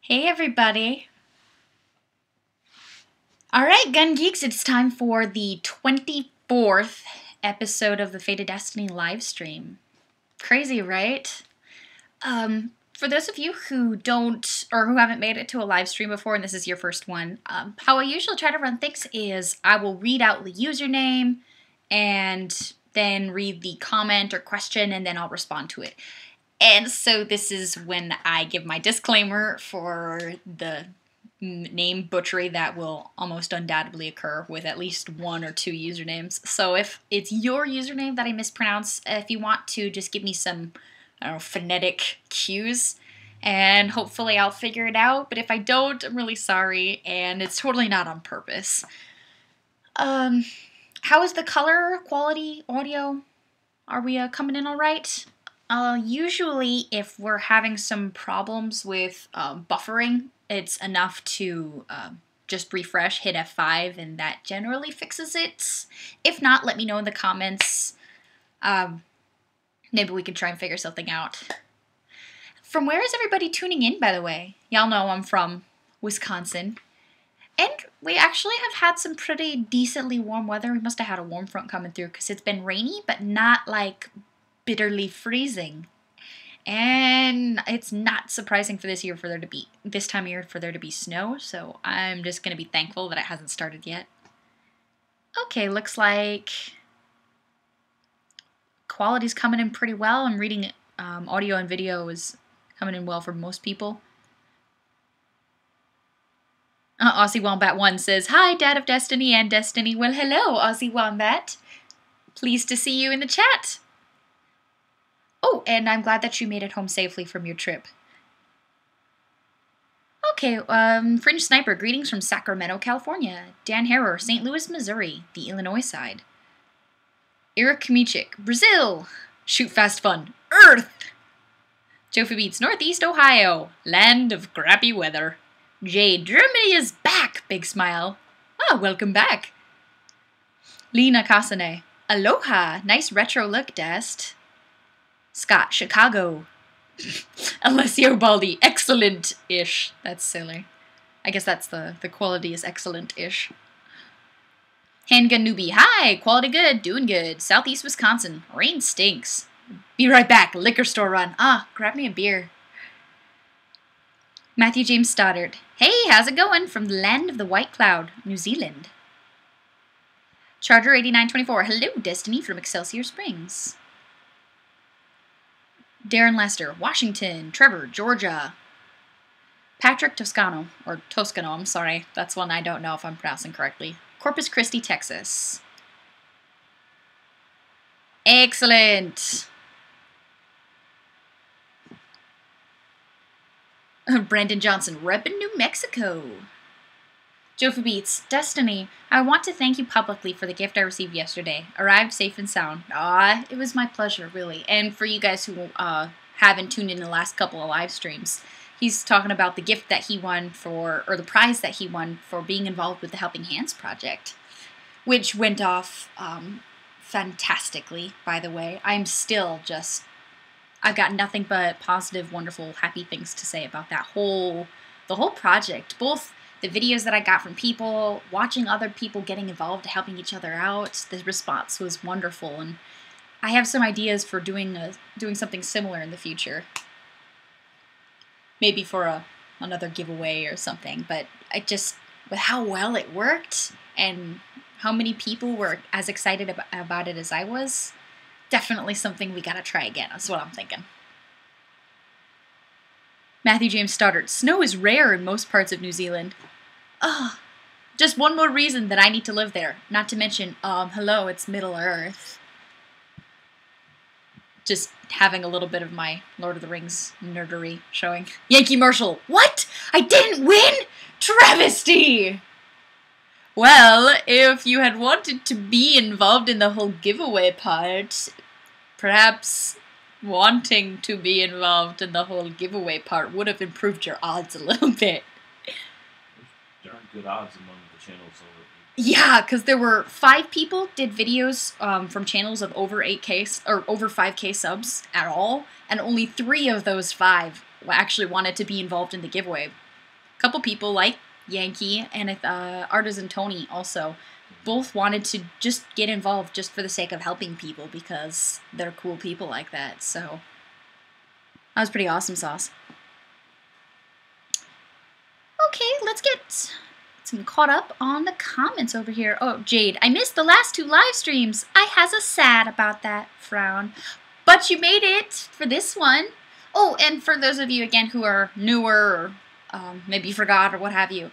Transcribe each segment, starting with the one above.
Hey everybody! Alright, Gun Geeks, it's time for the 24th episode of the Fate of Destiny live stream. Crazy, right? For those of you who don't, or who haven't made it to a live stream before, and this is your first one, how I usually try to run things is I will read out the username and then read the comment or question, and then I'll respond to it. And so this is when I give my disclaimer for the name butchery that will almost undoubtedly occur with at least one or two usernames. So if it's your username that I mispronounce, if you want to just give me some, I don't know, phonetic cues, and hopefully I'll figure it out. But if I don't, I'm really sorry, and it's totally not on purpose. How is the color quality audio? Are we coming in all right? Usually if we're having some problems with buffering, it's enough to just refresh, hit F5, and that generally fixes it. If not, let me know in the comments. Maybe we can try and figure something out. From where is everybody tuning in, by the way? Y'all know I'm from Wisconsin. And we actually have had some pretty decently warm weather. We must have had a warm front coming through because it's been rainy, but not like bitterly freezing. And it's not surprising for this time of year for there to be snow, so I'm just going to be thankful that it hasn't started yet. Okay, looks like quality's coming in pretty well. I'm reading audio and video is coming in well for most people. Aussie Wombat 1 says, "Hi, Dad of Destiny and Destiny." Well, hello, Aussie Wombat. Pleased to see you in the chat. Oh, and I'm glad that you made it home safely from your trip. Okay, Fringe Sniper, greetings from Sacramento, California. Dan Harrer, St. Louis, Missouri, the Illinois side. Eric Kmichik, Brazil. Shoot Fast Fun, Earth. Jofi Beats, Northeast Ohio, land of crappy weather. Jade, Germany is back, big smile. Ah, welcome back. Lena Kasane, aloha, nice retro look, Dest. Scott, Chicago. Alessio Baldi, excellent-ish. That's silly. I guess that's the quality is excellent-ish. Handgun Newbie, hi, quality good, doing good. Southeast Wisconsin, rain stinks. Be right back, liquor store run. Ah, grab me a beer. Matthew James Stoddard, hey, how's it going? From the land of the white cloud, New Zealand. Charger 8924, hello, Destiny from Excelsior Springs. Darren Lester, Washington. Trevor, Georgia. Patrick Toscano, I'm sorry. That's one I don't know if I'm pronouncing correctly. Corpus Christi, Texas. Excellent. Brandon Johnson, reppin' New Mexico. Jofi Beats, Destiny, I want to thank you publicly for the gift I received yesterday. Arrived safe and sound. Ah, it was my pleasure, really. And for you guys who haven't tuned in the last couple of live streams, he's talking about the gift that he won for, or the prize that he won for being involved with the Helping Hands project, which went off fantastically, by the way. I'm still just, I've got nothing but positive, wonderful, happy things to say about that the whole project, both the videos that I got from people, watching other people getting involved, helping each other out. The response was wonderful, and I have some ideas for doing something similar in the future. Maybe for another giveaway or something, but with how well it worked and how many people were as excited about it as I was, definitely something we gotta try again. That's what I'm thinking. Matthew James Stoddard, snow is rare in most parts of New Zealand. Oh, just one more reason that I need to live there. Not to mention, hello, it's Middle Earth. Just having a little bit of my Lord of the Rings nerdery showing. Yankee Marshall, what? I didn't win? Travesty! Well, if you had wanted to be involved in the whole giveaway part, perhaps wanting to be involved in the whole giveaway part would have improved your odds a little bit. There aren't good odds among the channels. Yeah, because there were 5 people did videos from channels of over 8K or over 5K subs at all, and only 3 of those 5 actually wanted to be involved in the giveaway. couple people like Yankee and Artisan Tony also both wanted to just get involved just for the sake of helping people because they're cool people like that. So that was pretty awesome sauce. Okay, let's get some caught up on the comments over here. Oh, Jade, I missed the last 2 live streams. I has a sad about that frown. But you made it for this one. Oh, and for those of you, again, who are newer or maybe you forgot or what have you,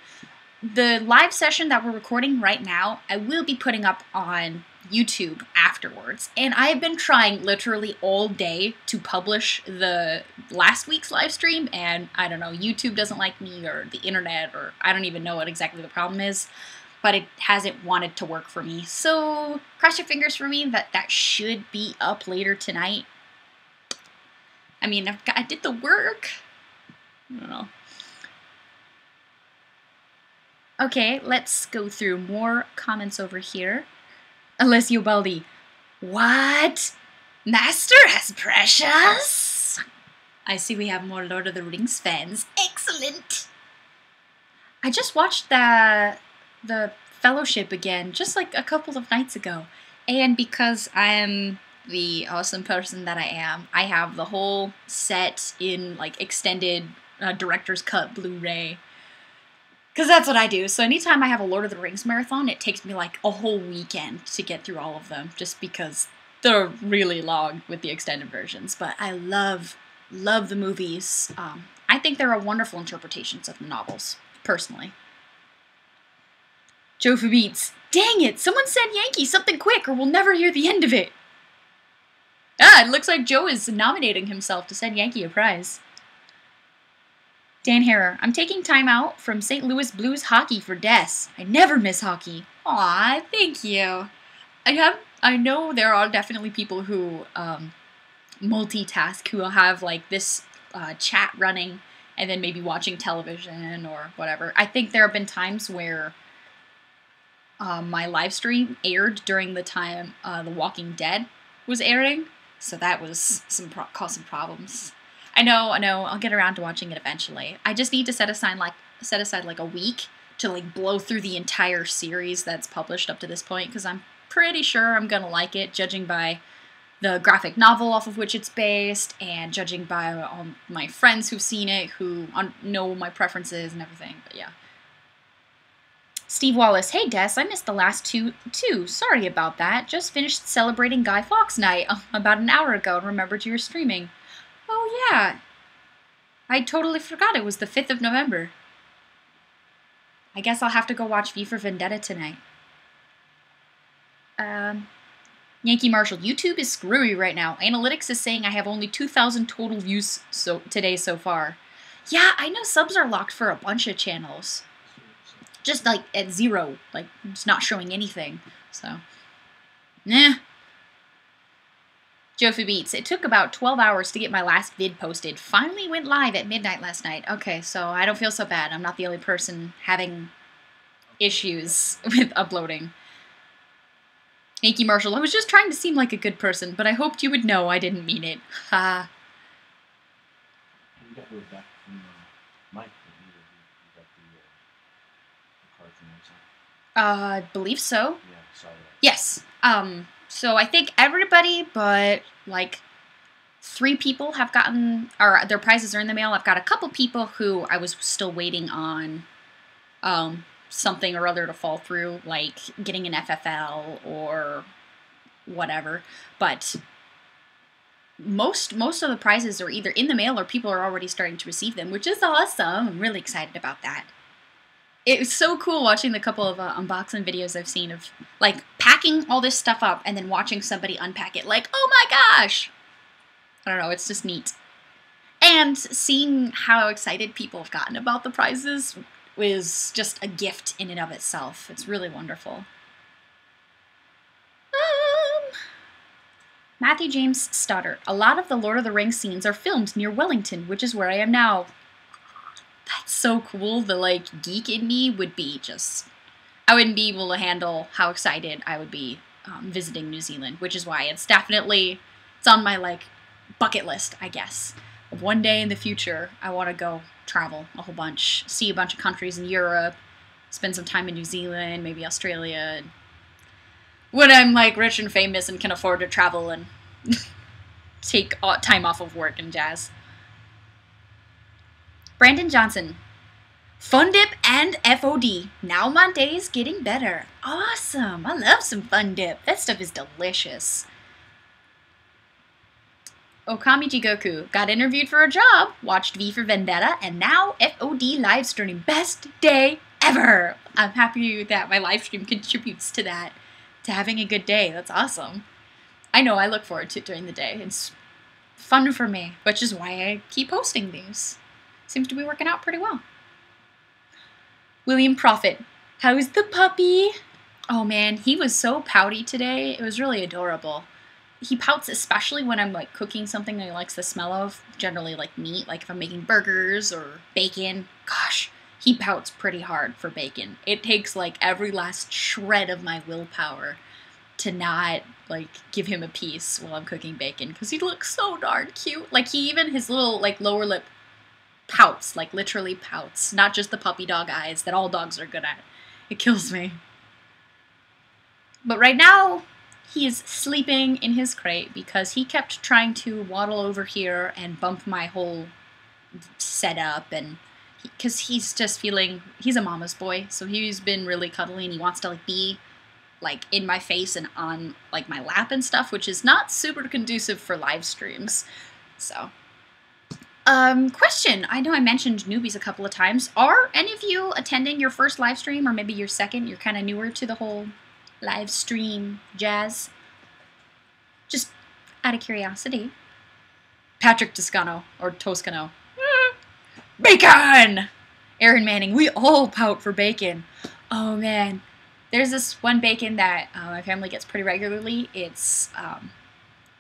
the live session that we're recording right now, I will be putting up on YouTube afterwards. And I have been trying literally all day to publish the last week's live stream, and I don't know, YouTube doesn't like me, or the internet, or I don't even know what exactly the problem is, but it hasn't wanted to work for me. So cross your fingers for me that that should be up later tonight. I mean, I did the work. I don't know. Okay, let's go through more comments over here. Alessio Baldi. What? Master has Precious? I see we have more Lord of the Rings fans. Excellent! I just watched the Fellowship again, just like a couple of nights ago. And because I am the awesome person that I am, I have the whole set in like extended director's cut Blu-ray. Because that's what I do. So anytime I have a Lord of the Rings marathon, it takes me like a whole weekend to get through all of them. Just because they're really long with the extended versions. But I love the movies. I think they're wonderful interpretations of the novels, personally. Joe for Beats. Dang it! Someone send Yankee something quick or we'll never hear the end of it. Ah, it looks like Joe is nominating himself to send Yankee a prize. Dan Harrer, I'm taking time out from St. Louis Blues hockey for Des. I never miss hockey. Aw, thank you. I know there are definitely people who multitask, who will have like this chat running and then maybe watching television or whatever. I think there have been times where my live stream aired during the time The Walking Dead was airing, so that was caused some problems. I know, I'll get around to watching it eventually. I just need to set aside like a week to like blow through the entire series that's published up to this point, because I'm pretty sure I'm gonna like it, judging by the graphic novel off of which it's based, and judging by all my friends who've seen it, who know my preferences and everything, but yeah. Steve Wallace, hey Des, I missed the last two too. Sorry about that. Just finished celebrating Guy Fawkes Night about an hour ago and remembered you were streaming. Oh yeah, I totally forgot it was the 5th of November. I guess I'll have to go watch V for Vendetta tonight. Yankee Marshall, YouTube is screwy right now. Analytics is saying I have only 2,000 total views today so far. Yeah, I know subs are locked for a bunch of channels. Just like at 0, like it's not showing anything. So, nah. Jofi Beats, it took about 12 hours to get my last vid posted. Finally went live at midnight last night. Okay, so I don't feel so bad. I'm not the only person having issues with uploading. Yankee Marshall, I was just trying to seem like a good person, but I hoped you would know I didn't mean it. Ha. You got those back from Mike. You got the card from him. I believe so. Yeah, sorry. Yes. So I think everybody but like 3 people have gotten, or their prizes are in the mail. I've got a couple people who I was still waiting on something or other to fall through, like getting an FFL or whatever. But most of the prizes are either in the mail or people are already starting to receive them, which is awesome. I'm really excited about that. It was so cool watching the couple of unboxing videos I've seen of, like, packing all this stuff up and then watching somebody unpack it. Like, oh my gosh! I don't know, it's just neat. And seeing how excited people have gotten about the prizes was just a gift in and of itself. It's really wonderful. Matthew James Stoddard. A lot of the Lord of the Rings scenes are filmed near Wellington, which is where I am now. That's so cool. The, like, geek in me would be just... I wouldn't be able to handle how excited I would be visiting New Zealand, which is why it's definitely... It's on my, like, bucket list, I guess. One day in the future, I want to go travel a whole bunch, see a bunch of countries in Europe, spend some time in New Zealand, maybe Australia. When I'm like rich and famous and can afford to travel and take time off of work and jazz. Brandon Johnson. Fun Dip and FOD. Now my day's getting better. Awesome. I love some Fun Dip. That stuff is delicious. Okami Jigoku. Got interviewed for a job, watched V for Vendetta, and now FOD live streaming. Best day ever. I'm happy that my live stream contributes to that, to having a good day. That's awesome. I know I look forward to it during the day. It's fun for me, which is why I keep posting these. Seems to be working out pretty well. William Prophet. How's the puppy? Oh man, he was so pouty today. It was really adorable. He pouts especially when I'm like cooking something that he likes the smell of, generally like meat, like if I'm making burgers or bacon. Gosh, he pouts pretty hard for bacon. It takes like every last shred of my willpower to not like give him a piece while I'm cooking bacon because he looks so darn cute. Like he even, his little like lower lip pouts, like literally pouts, not just the puppy dog eyes that all dogs are good at. It kills me. But right now, he's sleeping in his crate because he kept trying to waddle over here and bump my whole setup, and because he's just feeling, he's a mama's boy, so he's been really cuddly and he wants to like be like in my face and on like my lap and stuff, which is not super conducive for live streams. So question. I know I mentioned newbies a couple of times. Are any of you attending your first live stream, or maybe your second? You're kind of newer to the whole live stream jazz. Just out of curiosity. Patrick Toscano, or Toscano. Bacon! Aaron Manning, we all pout for bacon. Oh man. There's this one bacon that my family gets pretty regularly. It's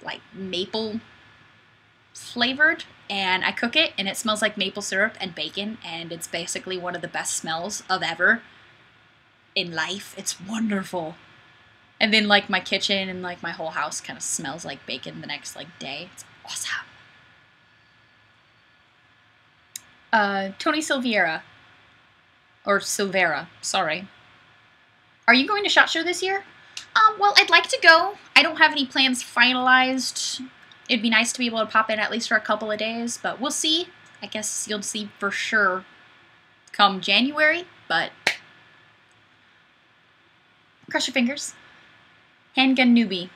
like maple flavored, and I cook it and it smells like maple syrup and bacon, and it's basically one of the best smells of ever in life. It's wonderful. And then like my kitchen and like my whole house kind of smells like bacon the next like day. It's awesome. Tony Silvera, or Silvera, sorry. Are you going to SHOT Show this year? Well, I'd like to go. I don't have any plans finalized. It'd be nice to be able to pop in at least for a couple of days, but we'll see. I guess you'll see for sure come January, but cross your fingers. Handgun Newbie.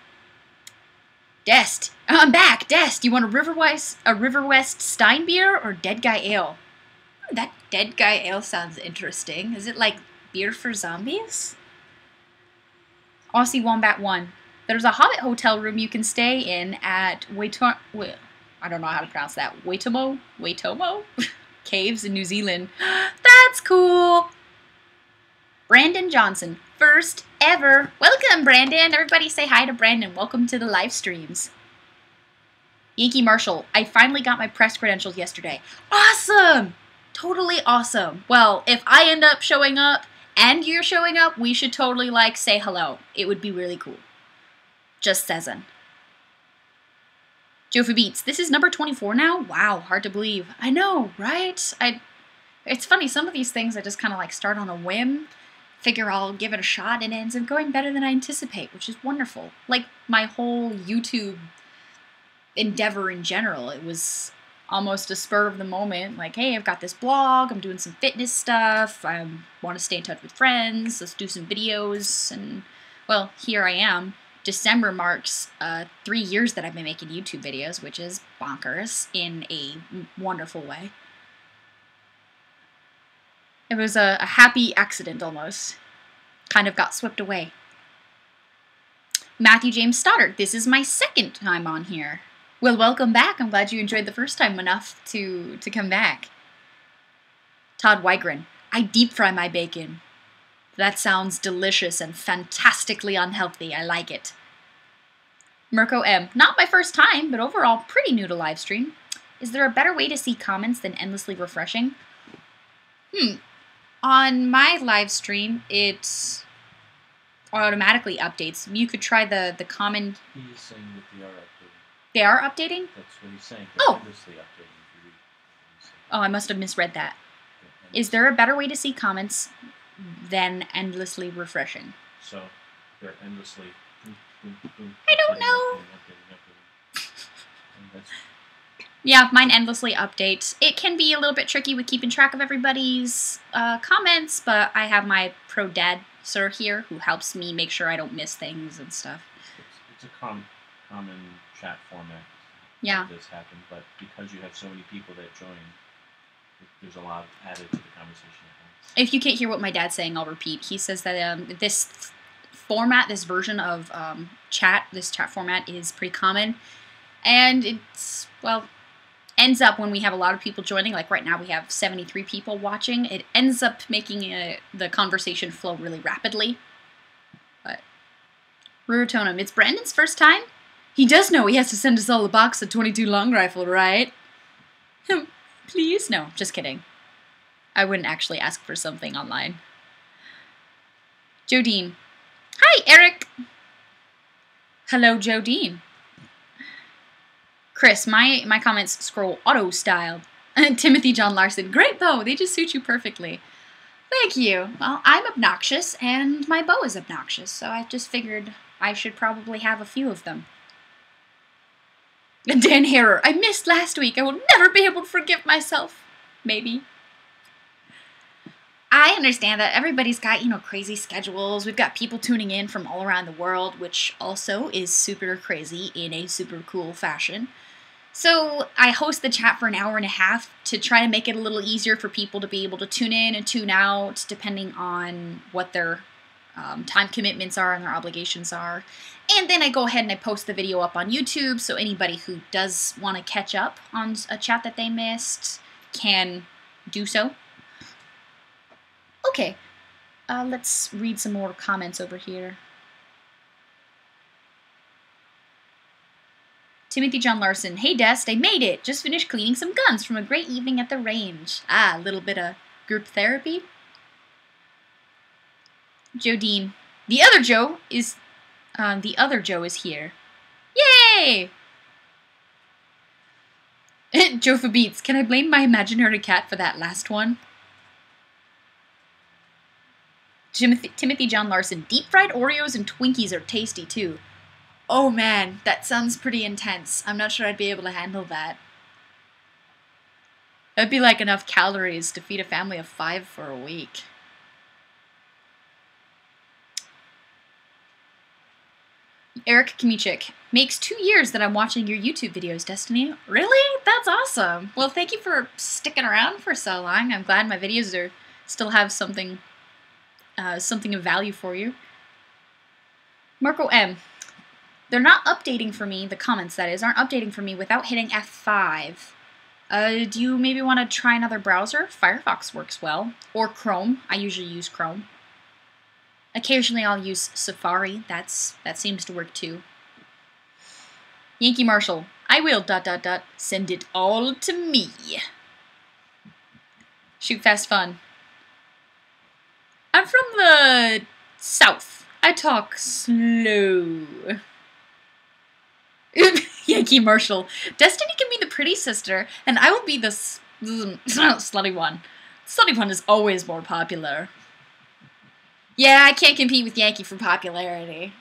Dest. I'm back. Dest, you want a River West Stein beer or Dead Guy Ale? That Dead Guy Ale sounds interesting. Is it like beer for zombies? Aussie Wombat 1. There's a Hobbit hotel room you can stay in at I don't know how to pronounce that. Waitomo Caves in New Zealand. That's cool. Brandon Johnson. First ever. Welcome, Brandon. Everybody say hi to Brandon. Welcome to the live streams. Yankee Marshall. I finally got my press credentials yesterday. Awesome! Totally awesome. Well, if I end up showing up and you're showing up, we should totally like say hello. It would be really cool. Just sayin'. Jofi Beats. This is number 24 now? Wow, hard to believe. I know, right? It's funny, some of these things I just kind of like start on a whim, figure I'll give it a shot, and it ends up going better than I anticipate, which is wonderful. Like my whole YouTube endeavor in general, it was almost a spur of the moment, like, hey, I've got this blog, I'm doing some fitness stuff, I want to stay in touch with friends, let's do some videos, and, well, here I am. December marks 3 years that I've been making YouTube videos, which is bonkers in a wonderful way. It was a happy accident almost. Kind of got swept away. Matthew James Stoddard. This is my second time on here. Well, welcome back. I'm glad you enjoyed the first time enough to come back. Todd Wygren. I deep fry my bacon. That sounds delicious and fantastically unhealthy. I like it. Mirko M. Not my first time, but overall pretty new to live stream. Is there a better way to see comments than endlessly refreshing? On my live stream, it automatically updates. You could try the comment. He's saying that they are updating. They are updating? That's what he's saying. Oh. Endlessly updating. Oh, I must have misread that. Is there a better way to see comments than endlessly refreshing? So they're endlessly. I don't know. And that's Yeah, mine endlessly updates. It can be a little bit tricky with keeping track of everybody's comments, but I have my pro dad sir here who helps me make sure I don't miss things and stuff. it's a common chat format. Yeah. This happen, but because you have so many people that join, there's a lot added to the conversation at once. If you can't hear what my dad's saying, I'll repeat. He says that this format, this version of this chat format is pretty common, and it's, well, ends up when we have a lot of people joining, like right now we have 73 people watching, it ends up making the conversation flow really rapidly. But Rurotonum, it's Brandon's first time? He does know he has to send us all a box of 22 long rifle, right? Please? No, just kidding. I wouldn't actually ask for something online. Jodine. Hi, Eric! Hello, Jodine. Chris, my comments scroll auto-styled. Timothy John Larson, great bow, they just suit you perfectly. Thank you. Well, I'm obnoxious, and my bow is obnoxious, so I just figured I should probably have a few of them. Dan Harrer, I missed last week. I will never be able to forgive myself. Maybe. I understand that everybody's got, crazy schedules. We've got people tuning in from all around the world, which also is super crazy in a super cool fashion. So I host the chat for an hour and a half to try to make it a little easier for people to be able to tune in and tune out, depending on what their time commitments are and their obligations are. And then I go ahead and I post the video up on YouTube, so anybody who does want to catch up on a chat that they missed can do so. Okay, let's read some more comments over here. Timothy John Larson, hey Dest, I made it! Just finished cleaning some guns from a great evening at the range. Ah, a little bit of group therapy. Jodine, the other Joe is here. Yay! Joe for Beats, can I blame my imaginary cat for that last one? Timothy John Larson, deep-fried Oreos and Twinkies are tasty too. Oh man, that sounds pretty intense. I'm not sure I'd be able to handle that. That'd be like enough calories to feed a family of 5 for a week. Eric Kmichik, makes 2 years that I'm watching your YouTube videos, Destiny. Really? That's awesome. Well, thank you for sticking around for so long. I'm glad my videos still have something of value for you. Marco M. They're not updating for me, the comments that is, aren't updating for me without hitting F5. Do you maybe want to try another browser? Firefox works well. Or Chrome. I usually use Chrome. Occasionally I'll use Safari. That seems to work too. Yankee Marshall. I will ... Send it all to me. Shoot Fast Fun. I'm from the south. I talk slow. Yankee Marshall. Destiny can be the pretty sister, and I will be the slutty one. Slutty one is always more popular. Yeah, I can't compete with Yankee for popularity.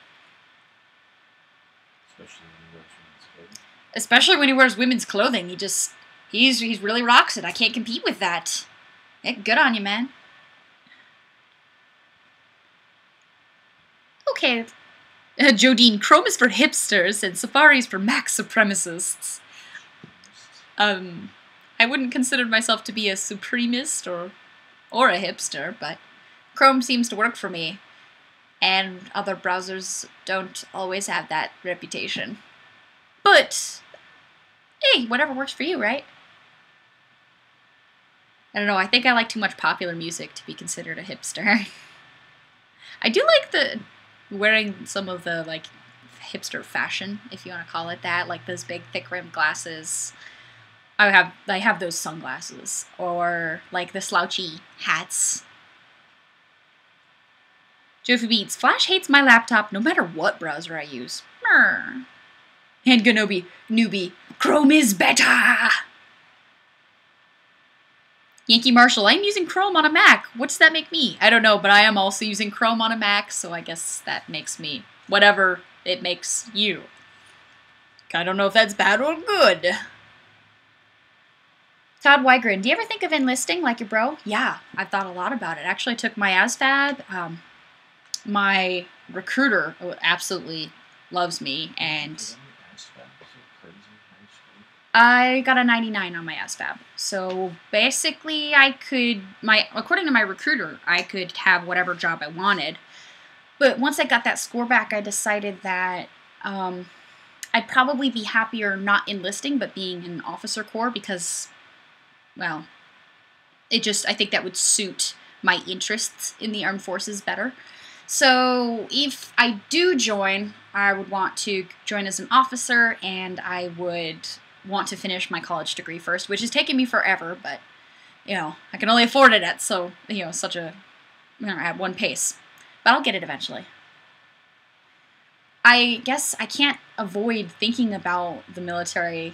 Especially when he wears women's clothing. He really rocks it. I can't compete with that. Yeah, good on you, man. Okay. Jodine, Chrome is for hipsters and Safari is for Mac supremacists. I wouldn't consider myself to be a supremist or a hipster, but Chrome seems to work for me, and other browsers don't always have that reputation. But, hey, whatever works for you, right? I don't know, I think I like too much popular music to be considered a hipster. I do like wearing some of the, like, hipster fashion, if you want to call it that, like those big thick-rimmed glasses. I have those sunglasses, or, like, the slouchy hats. Jofi Beats, Flash hates my laptop no matter what browser I use. Mrr. And Ganobi, newbie, Chrome is better! Yankee Marshall, I'm using Chrome on a Mac. What does that make me? I don't know, but I am also using Chrome on a Mac, so I guess that makes me whatever it makes you. I don't know if that's bad or good. Todd Wygren, do you ever think of enlisting like your bro? Yeah, I've thought a lot about it. Actually, I took my ASVAB. My recruiter absolutely loves me, and I got a 99 on my ASVAB. So basically, according to my recruiter, I could have whatever job I wanted. But once I got that score back, I decided that I'd probably be happier not enlisting, but being in officer corps because, well, I think that would suit my interests in the armed forces better. So if I do join, I would want to join as an officer, and I would want to finish my college degree first, which has taken me forever, but, I can only afford it at at one pace. But I'll get it eventually. I guess I can't avoid thinking about the military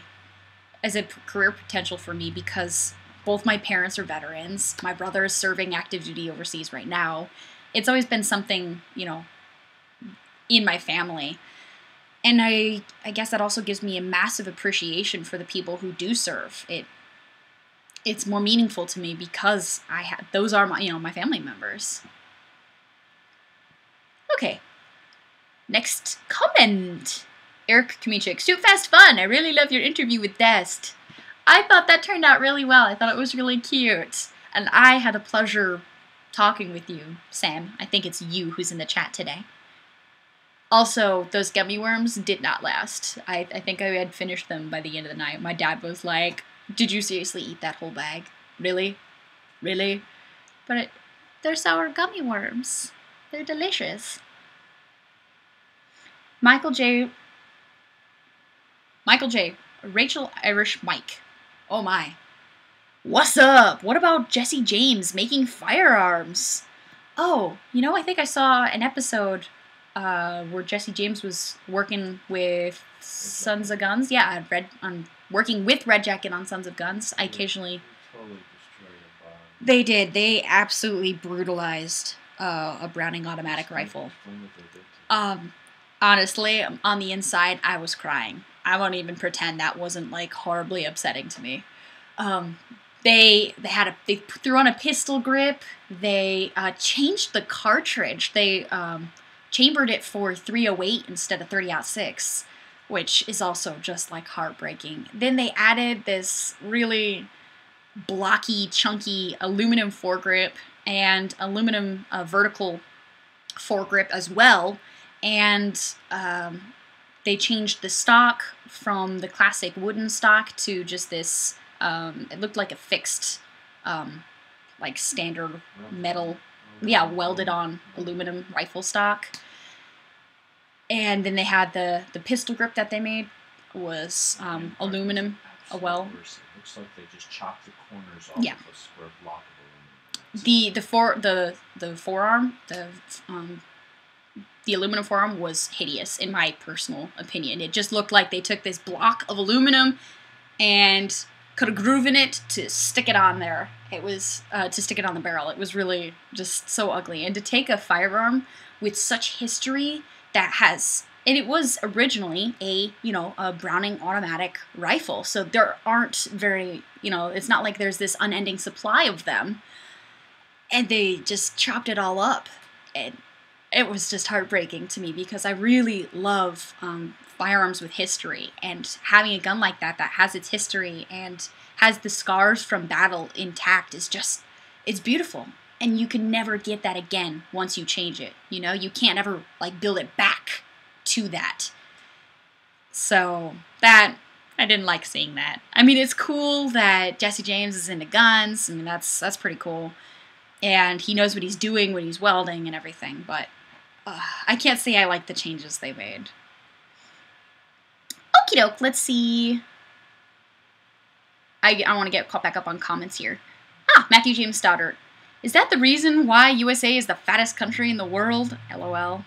as a career potential for me because both my parents are veterans. My brother is serving active duty overseas right now. It's always been something, in my family. And I guess that also gives me a massive appreciation for the people who do serve. It's more meaningful to me because those are my family members. Okay. Next comment. Eric Kamichik. Shoot Fast Fun. I really love your interview with Dest. I thought that turned out really well. I thought it was really cute. And I had a pleasure talking with you, Sam. I think it's you who's in the chat today. Also, those gummy worms did not last. I think I had finished them by the end of the night. My dad was like, did you seriously eat that whole bag? Really? Really? But they're sour gummy worms. They're delicious. Michael J. Rachel Irish Mike. Oh my. What's up? What about Jesse James making firearms? Oh, I think I saw an episode where Jesse James was working with Sons of Guns. Yeah, working with Red Jacket on Sons of Guns. I occasionally... They did. They absolutely brutalized a Browning automatic rifle. Honestly, on the inside, I was crying. I won't even pretend that wasn't, horribly upsetting to me. They threw on a pistol grip. They changed the cartridge. They chambered it for .308 instead of .30-06, which is also just heartbreaking. Then they added this really blocky, chunky aluminum foregrip and aluminum vertical foregrip as well, and they changed the stock from the classic wooden stock to just this. It looked like a fixed, standard metal, welded on aluminum rifle stock. And then they had the pistol grip that they made was aluminum. It looks like they just chopped the corners off of a square block of aluminum. The forearm, the aluminum forearm was hideous in my personal opinion. It just looked like they took this block of aluminum and cut a groove in it to stick it on there. It was to stick it on the barrel. It was really just so ugly. And to take a firearm with such history that has, and it was originally a Browning automatic rifle. So there aren't very, it's not like there's this unending supply of them. And they just chopped it all up. And it was just heartbreaking to me because I really love firearms with history, and having a gun like that has its history and has the scars from battle intact is just, it's beautiful. And you can never get that again once you change it. You can't ever build it back to that. So that, I didn't like seeing that. I mean, it's cool that Jesse James is into guns. I mean, that's pretty cool. And he knows what he's doing when he's welding and everything, but I can't say I like the changes they made. Okie doke, let's see. I want to get caught back up on comments here. Matthew James Stoddard. Is that the reason why USA is the fattest country in the world? LOL.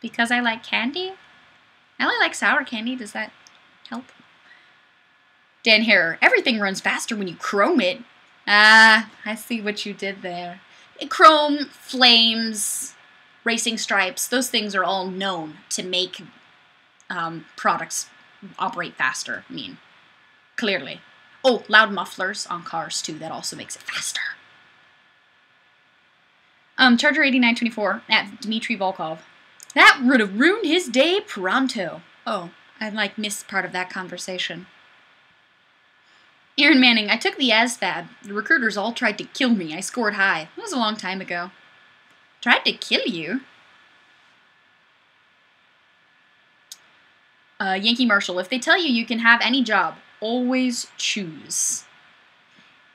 Because I like candy? I only like sour candy. Does that help? Dan Harrer. Everything runs faster when you chrome it. Ah, I see what you did there. Chrome, flames, racing stripes, those things are all known to make products operate faster. I mean, clearly. Oh, loud mufflers on cars, too. That also makes it faster. Charger 8924 at Dmitry Volkov. That would have ruined his day pronto. Oh, I missed part of that conversation. Aaron Manning, I took the ASVAB. The recruiters all tried to kill me. I scored high. That was a long time ago. Tried to kill you? Yankee Marshall, if they tell you you can have any job, always choose.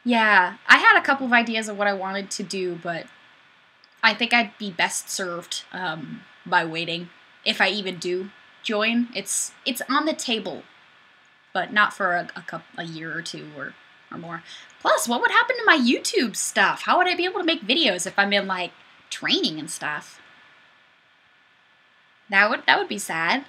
Yeah, I had a couple of ideas of what I wanted to do, but I think I'd be best served by waiting. If I even do join, it's on the table, but not for a year or two or more. Plus, what would happen to my YouTube stuff? How would I be able to make videos if I'm in like training and stuff? That would be sad.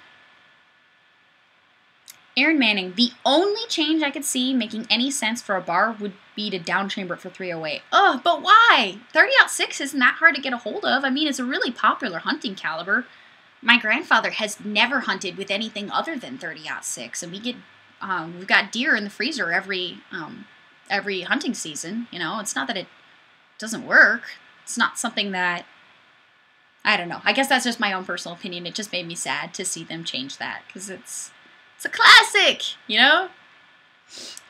Aaron Manning, the only change I could see making any sense for a bar would be to downchamber it for 308. Oh, but why? 30-06 isn't that hard to get a hold of. I mean, it's a really popular hunting caliber. My grandfather has never hunted with anything other than 30-06, and we've got deer in the freezer every hunting season. You know, it's not that it doesn't work. It's not something that, I don't know. I guess that's just my own personal opinion. It just made me sad to see them change that, because it's a classic, you know?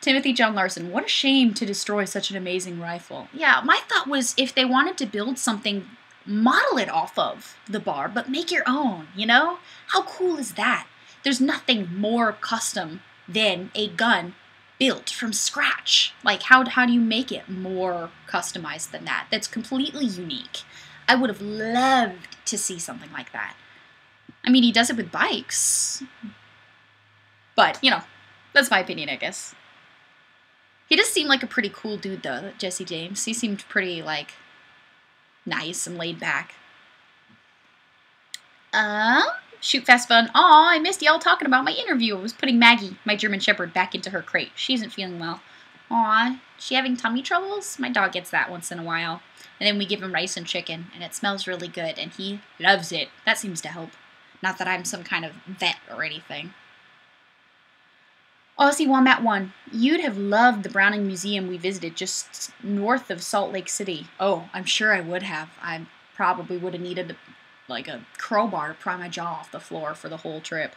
Timothy John Larson, what a shame to destroy such an amazing rifle. Yeah, my thought was if they wanted to build something, model it off of the bar, but make your own, you know? How cool is that? There's nothing more custom than a gun built from scratch. Like, how do you make it more customized than that? That's completely unique. I would have loved to see something like that. I mean, he does it with bikes. But, you know, that's my opinion, I guess. He does seem like a pretty cool dude, though, Jesse James. He seemed pretty, like, nice and laid back. Shoot Fast Fun. Aw, I missed y'all talking about my interview. I was putting Maggie, my German Shepherd, back into her crate. She isn't feeling well. Aw, she having tummy troubles? My dog gets that once in a while. And then we give him rice and chicken, and it smells really good, and he loves it. That seems to help. Not that I'm some kind of vet or anything. Aussie Wombat 1, you'd have loved the Browning Museum we visited just north of Salt Lake City. Oh, I'm sure I would have. I probably would have needed a crowbar to pry my jaw off the floor for the whole trip.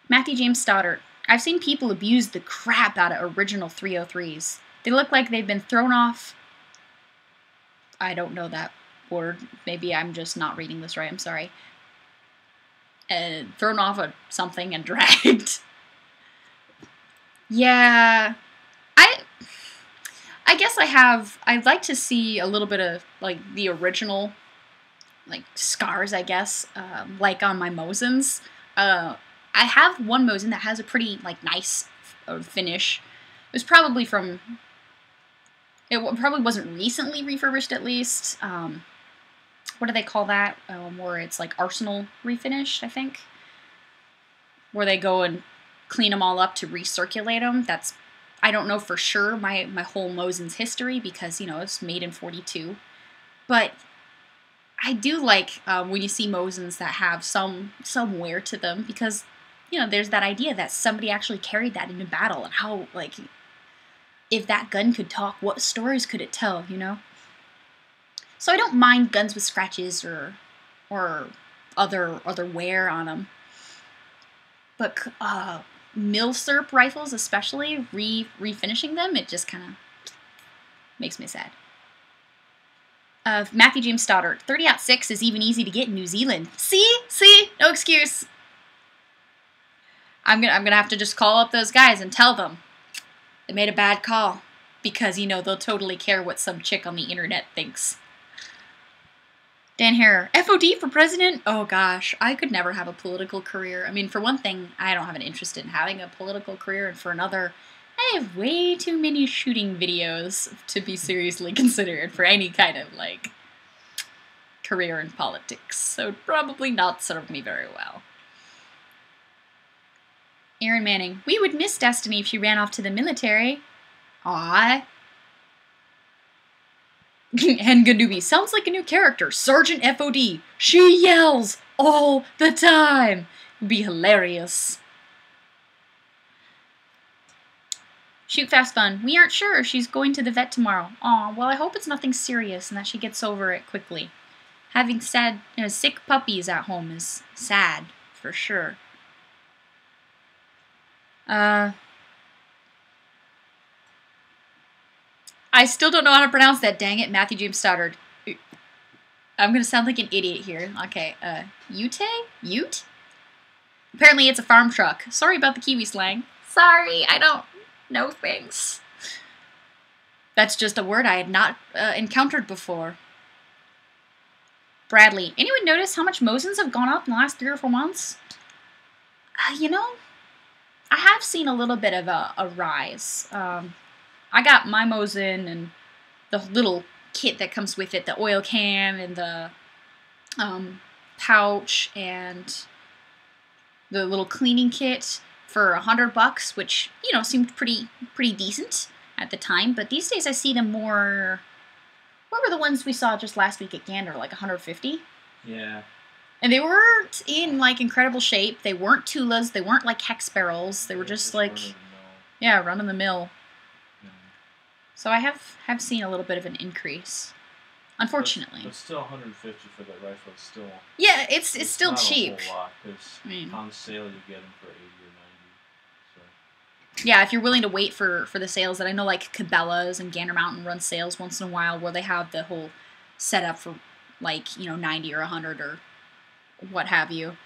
Matthew James Stoddard, I've seen people abuse the crap out of original 303s. They look like they've been thrown off. I don't know that word. Maybe I'm just not reading this right. I'm sorry. Thrown off of something and dragged. Yeah, I guess I'd like to see a little bit of, like, the original, like, scars, I guess, like on my Mosins. I have one Mosin that has a pretty, like, nice finish. It was probably it probably wasn't recently refurbished, at least. What do they call that? Where it's, like, Arsenal refinished, I think. Where they go and clean them all up to recirculate them. I don't know for sure my whole Mosin's history because, you know, it's made in 42. But I do like when you see Mosins that have some wear to them because, you know, there's that idea that somebody actually carried that into battle and how, like, if that gun could talk, what stories could it tell, you know? So I don't mind guns with scratches or other wear on them. But Milsurp rifles, especially, refinishing them, it just kind of makes me sad. Matthew James Stoddard, 30-06 is even easy to get in New Zealand. See, no excuse. I'm gonna have to just call up those guys and tell them they made a bad call because, you know, they'll totally care what some chick on the internet thinks. Dan Harrer, FOD for president? Oh gosh, I could never have a political career. I mean, for one thing, I don't have an interest in having a political career, and for another, I have way too many shooting videos to be seriously considered for any kind of, like, career in politics, so it'd probably not serve me very well. Aaron Manning, we would miss Destiny if she ran off to the military. Aw. Henga Newbie sounds like a new character. Sergeant FOD. She yells all the time. It'd be hilarious. Shoot Fast Fun. We aren't sure. She's going to the vet tomorrow. Aw, well, I hope it's nothing serious and that she gets over it quickly. Having sick puppies at home is sad, for sure. I still don't know how to pronounce that, dang it, Matthew James Stoddard. I'm gonna sound like an idiot here. Okay, Ute? Ute? Apparently it's a farm truck. Sorry about the Kiwi slang. Sorry, I don't know things. That's just a word I had not encountered before. Bradley, anyone notice how much Mosins have gone up in the last 3 or 4 months? You know, I have seen a little bit of a rise. I got my Mosin and the little kit that comes with it, the oil can and the pouch and the little cleaning kit for $100, which, you know, seemed pretty decent at the time. But these days I see them more. What were the ones we saw just last week at Gander? Like 150? Yeah. And they weren't in like incredible shape. They weren't Tulas. They weren't like hex barrels. They were just like, yeah, run of the mill. Yeah. So I have seen a little bit of an increase. Unfortunately. But still 150 for that rifle is still. Yeah, it's still not cheap. A whole lot, because on sale you get them for 80 or 90. So. Yeah, if you're willing to wait for the sales, that I know like Cabela's and Gander Mountain run sales once in a while where they have the whole setup for like, you know, 90 or 100 or what have you.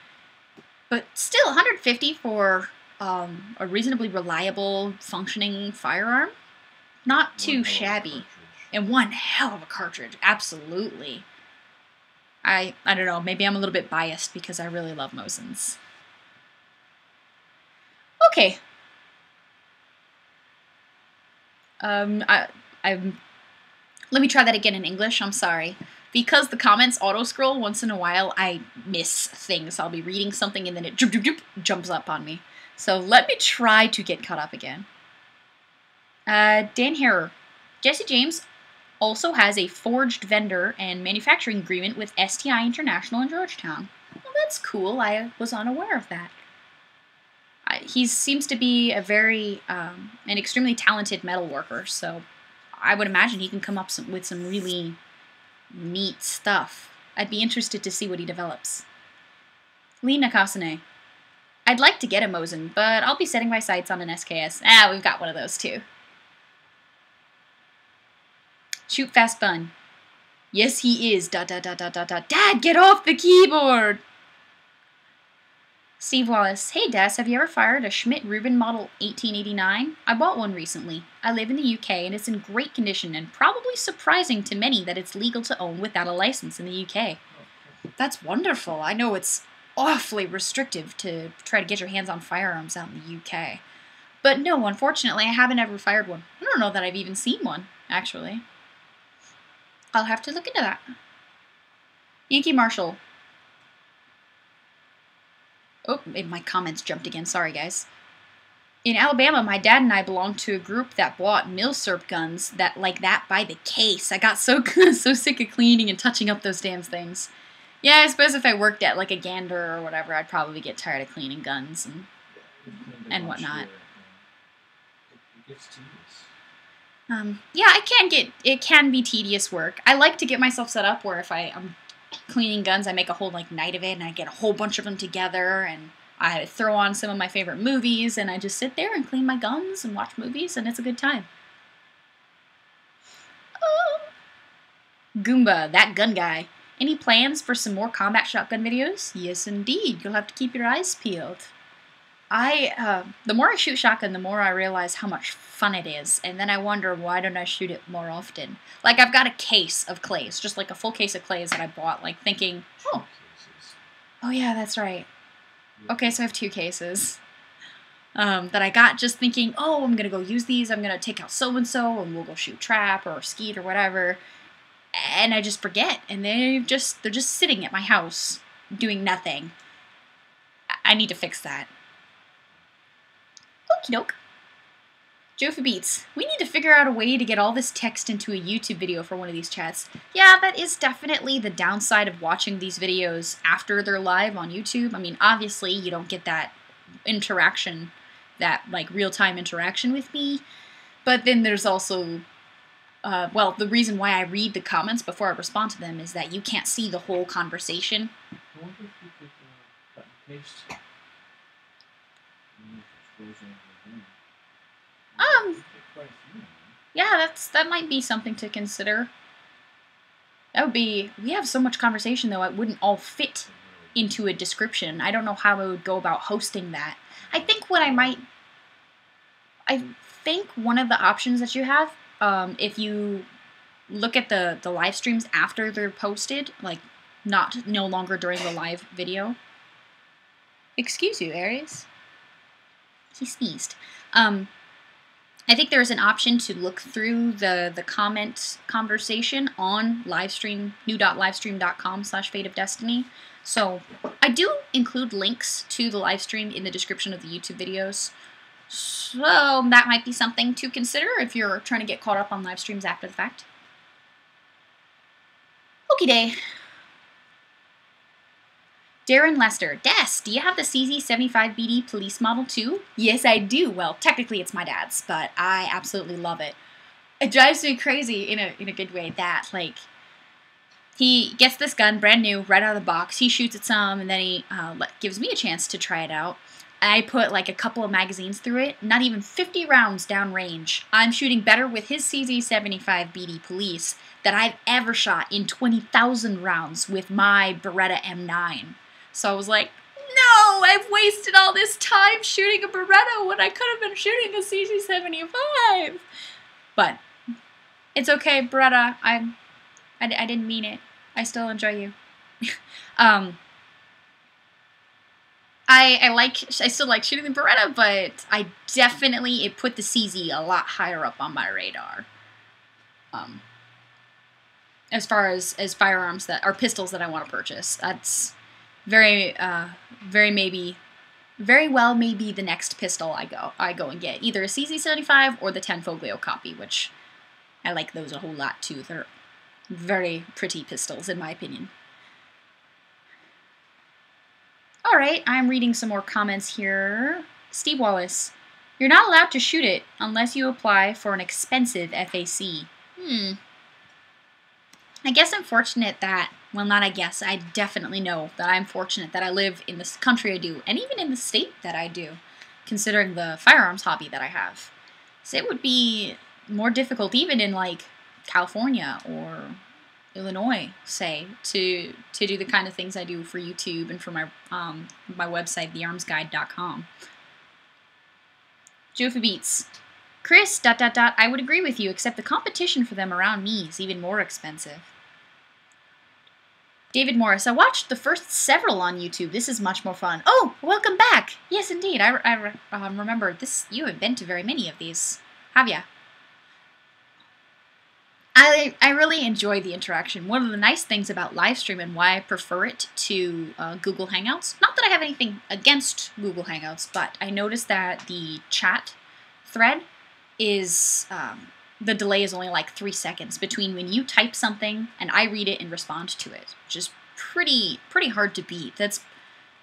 But still, 150 for a reasonably reliable, functioning firearm, not too shabby. And one hell of a cartridge, absolutely. I don't know, maybe I'm a little bit biased because I really love Mosins. Okay. Let me try that again in English, I'm sorry. Because the comments auto-scroll once in a while, I miss things. I'll be reading something and then it jumps up on me. So let me try to get caught up again. Dan Harrer. Jesse James also has a forged vendor and manufacturing agreement with STI International in Georgetown. Well, that's cool. I was unaware of that. He seems to be a very, an extremely talented metal worker, so I would imagine he can come up with some really neat stuff. I'd be interested to see what he develops. Lee Nakasane. I'd like to get a Mosin, but I'll be setting my sights on an SKS. We've got one of those too. Shoot Fast Fun. Yes, he is. ... Dad, get off the keyboard! Steve Wallace. Hey, Des, have you ever fired a Schmidt-Rubin Model 1889? I bought one recently. I live in the UK, and it's in great condition, and probably surprising to many that it's legal to own without a license in the UK. That's wonderful. I know it's awfully restrictive to try to get your hands on firearms out in the UK. But no, unfortunately, I haven't ever fired one. I don't know that I've even seen one, actually. I'll have to look into that. Yankee Marshall. Oh, my comments jumped again. Sorry, guys. In Alabama, my dad and I belonged to a group that bought milsurp guns like that by the case. I got so sick of cleaning and touching up those damn things. Yeah, I suppose if I worked at like a Gander or whatever, I'd probably get tired of cleaning guns and whatnot. It gets tedious. Yeah, it can be tedious work. I like to get myself set up where if I'm cleaning guns, I make a whole like night of it and I get a whole bunch of them together and I throw on some of my favorite movies and I just sit there and clean my guns and watch movies and it's a good time. Oh. Goomba, that gun guy. Any plans for some more combat shotgun videos? Yes, indeed. You'll have to keep your eyes peeled. The more I shoot shotgun, the more I realize how much fun it is, and then I wonder why don't I shoot it more often. Like, I've got a case of clays, just like a full case of clays that I bought, like, thinking, oh yeah, that's right. Okay, so I have 2 cases that I got just thinking, oh, I'm gonna go use these, I'm gonna take out so-and-so, and we'll go shoot trap, or skeet, or whatever, and I just forget, and they're just sitting at my house, doing nothing. I need to fix that. Okie doke. Jofa Beats, we need to figure out a way to get all this text into a YouTube video for one of these chats. Yeah, that is definitely the downside of watching these videos after they're live on YouTube. I mean, obviously, you don't get that interaction, that, like, real-time interaction with me. But then there's also, well, the reason why I read the comments before I respond to them is that you can't see the whole conversation. I wonder if you could cut and paste. Yeah, that might be something to consider. That would be, we have so much conversation though, it wouldn't all fit into a description. I don't know how I would go about hosting that. I think one of the options that you have, if you look at the live streams after they're posted, like no longer during the live video. Excuse you, Aries. He sneezed. I think there's an option to look through the comment conversation on livestream, new.livestream.com/FateofDestinee. So I do include links to the live stream in the description of the YouTube videos. So that might be something to consider if you're trying to get caught up on live streams after the fact. Okie day. Darren Lester, Des, do you have the CZ75BD police model too? Yes, I do. Well, technically it's my dad's, but I absolutely love it. It drives me crazy in a good way that, like, he gets this gun brand new right out of the box. He shoots at some, and then he gives me a chance to try it out. I put like a couple of magazines through it, not even 50 rounds down range. I'm shooting better with his CZ75BD police than I've ever shot in 20,000 rounds with my Beretta M9. So I was like, no, I've wasted all this time shooting a Beretta when I could have been shooting a CZ75. But it's okay, Beretta. I didn't mean it. I still enjoy you. I still like shooting the Beretta, but it put the CZ a lot higher up on my radar. As far as firearms that are pistols that I want to purchase, that's very well maybe the next pistol I go and get, either a CZ75 or the 10 Foglio copy, which I like those a whole lot too. They're very pretty pistols in my opinion. Alright, I'm reading some more comments here. Steve Wallace, you're not allowed to shoot it unless you apply for an expensive FAC. I guess I'm fortunate that, well, not I guess, I definitely know that I'm fortunate that I live in this country I do, and even in the state that I do, considering the firearms hobby that I have. So it would be more difficult even in, like, California or Illinois, say, to do the kind of things I do for YouTube and for my website, thearmsguide.com. Jofa Beats. Chris, ... I would agree with you, except the competition for them around me is even more expensive. David Morris, I watched the first several on YouTube. This is much more fun. Oh, welcome back. Yes, indeed. I remember this. You have been to very many of these, have ya? I really enjoy the interaction. One of the nice things about live stream and why I prefer it to Google Hangouts, not that I have anything against Google Hangouts, but I noticed that the chat thread is, the delay is only like 3 seconds between when you type something and I read it and respond to it, which is pretty hard to beat. That's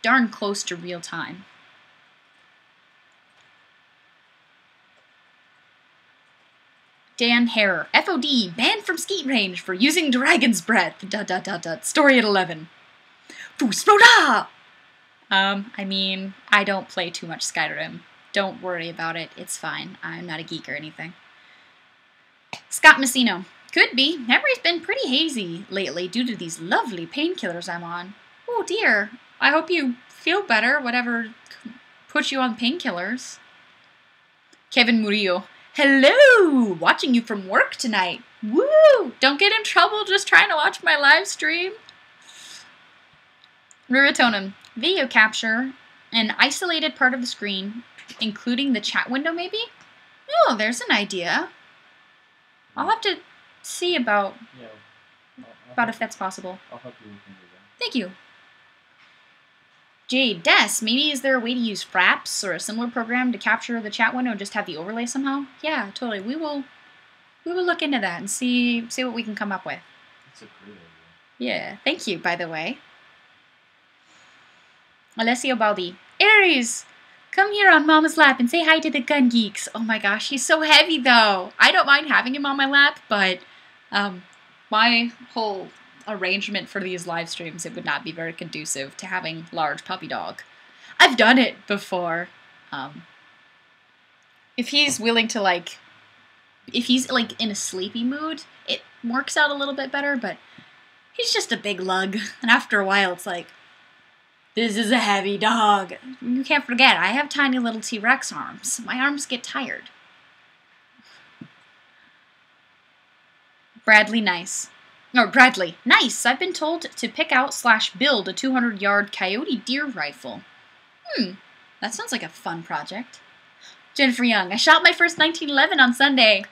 darn close to real time. Dan Harrer, FOD, banned from skeet range for using Dragon's Breath, ... story at 11. Fusroda! I mean, I don't play too much Skyrim. Don't worry about it, it's fine. I'm not a geek or anything. Scott Messino, could be. Memory's been pretty hazy lately due to these lovely painkillers I'm on. Oh dear, I hope you feel better, whatever put you on painkillers. Kevin Murillo, hello! Watching you from work tonight. Woo! Don't get in trouble just trying to watch my live stream. Ruritonum, video capture, an isolated part of the screen, including the chat window maybe? Oh, there's an idea. I'll have to see about if that's possible. I'll help you look into that. Thank you. Jade, Des, maybe is there a way to use Fraps or a similar program to capture the chat window and just have the overlay somehow? Yeah, totally. We will look into that and see what we can come up with. That's a great idea. Yeah, thank you, by the way. Alessio Baldi. Aries! Come here on Mama's lap and say hi to the gun geeks. Oh my gosh, he's so heavy though. I don't mind having him on my lap, but my whole arrangement for these live streams, it would not be very conducive to having large puppy dog. I've done it before. If he's willing to if he's in a sleepy mood, it works out a little bit better, but he's just a big lug. And after a while, it's like, this is a heavy dog. You can't forget, I have tiny little T-Rex arms. My arms get tired. Bradley, nice. Or Bradley, nice. I've been told to pick out / build a 200-yard coyote deer rifle. That sounds like a fun project. Jennifer Young, I shot my first 1911 on Sunday.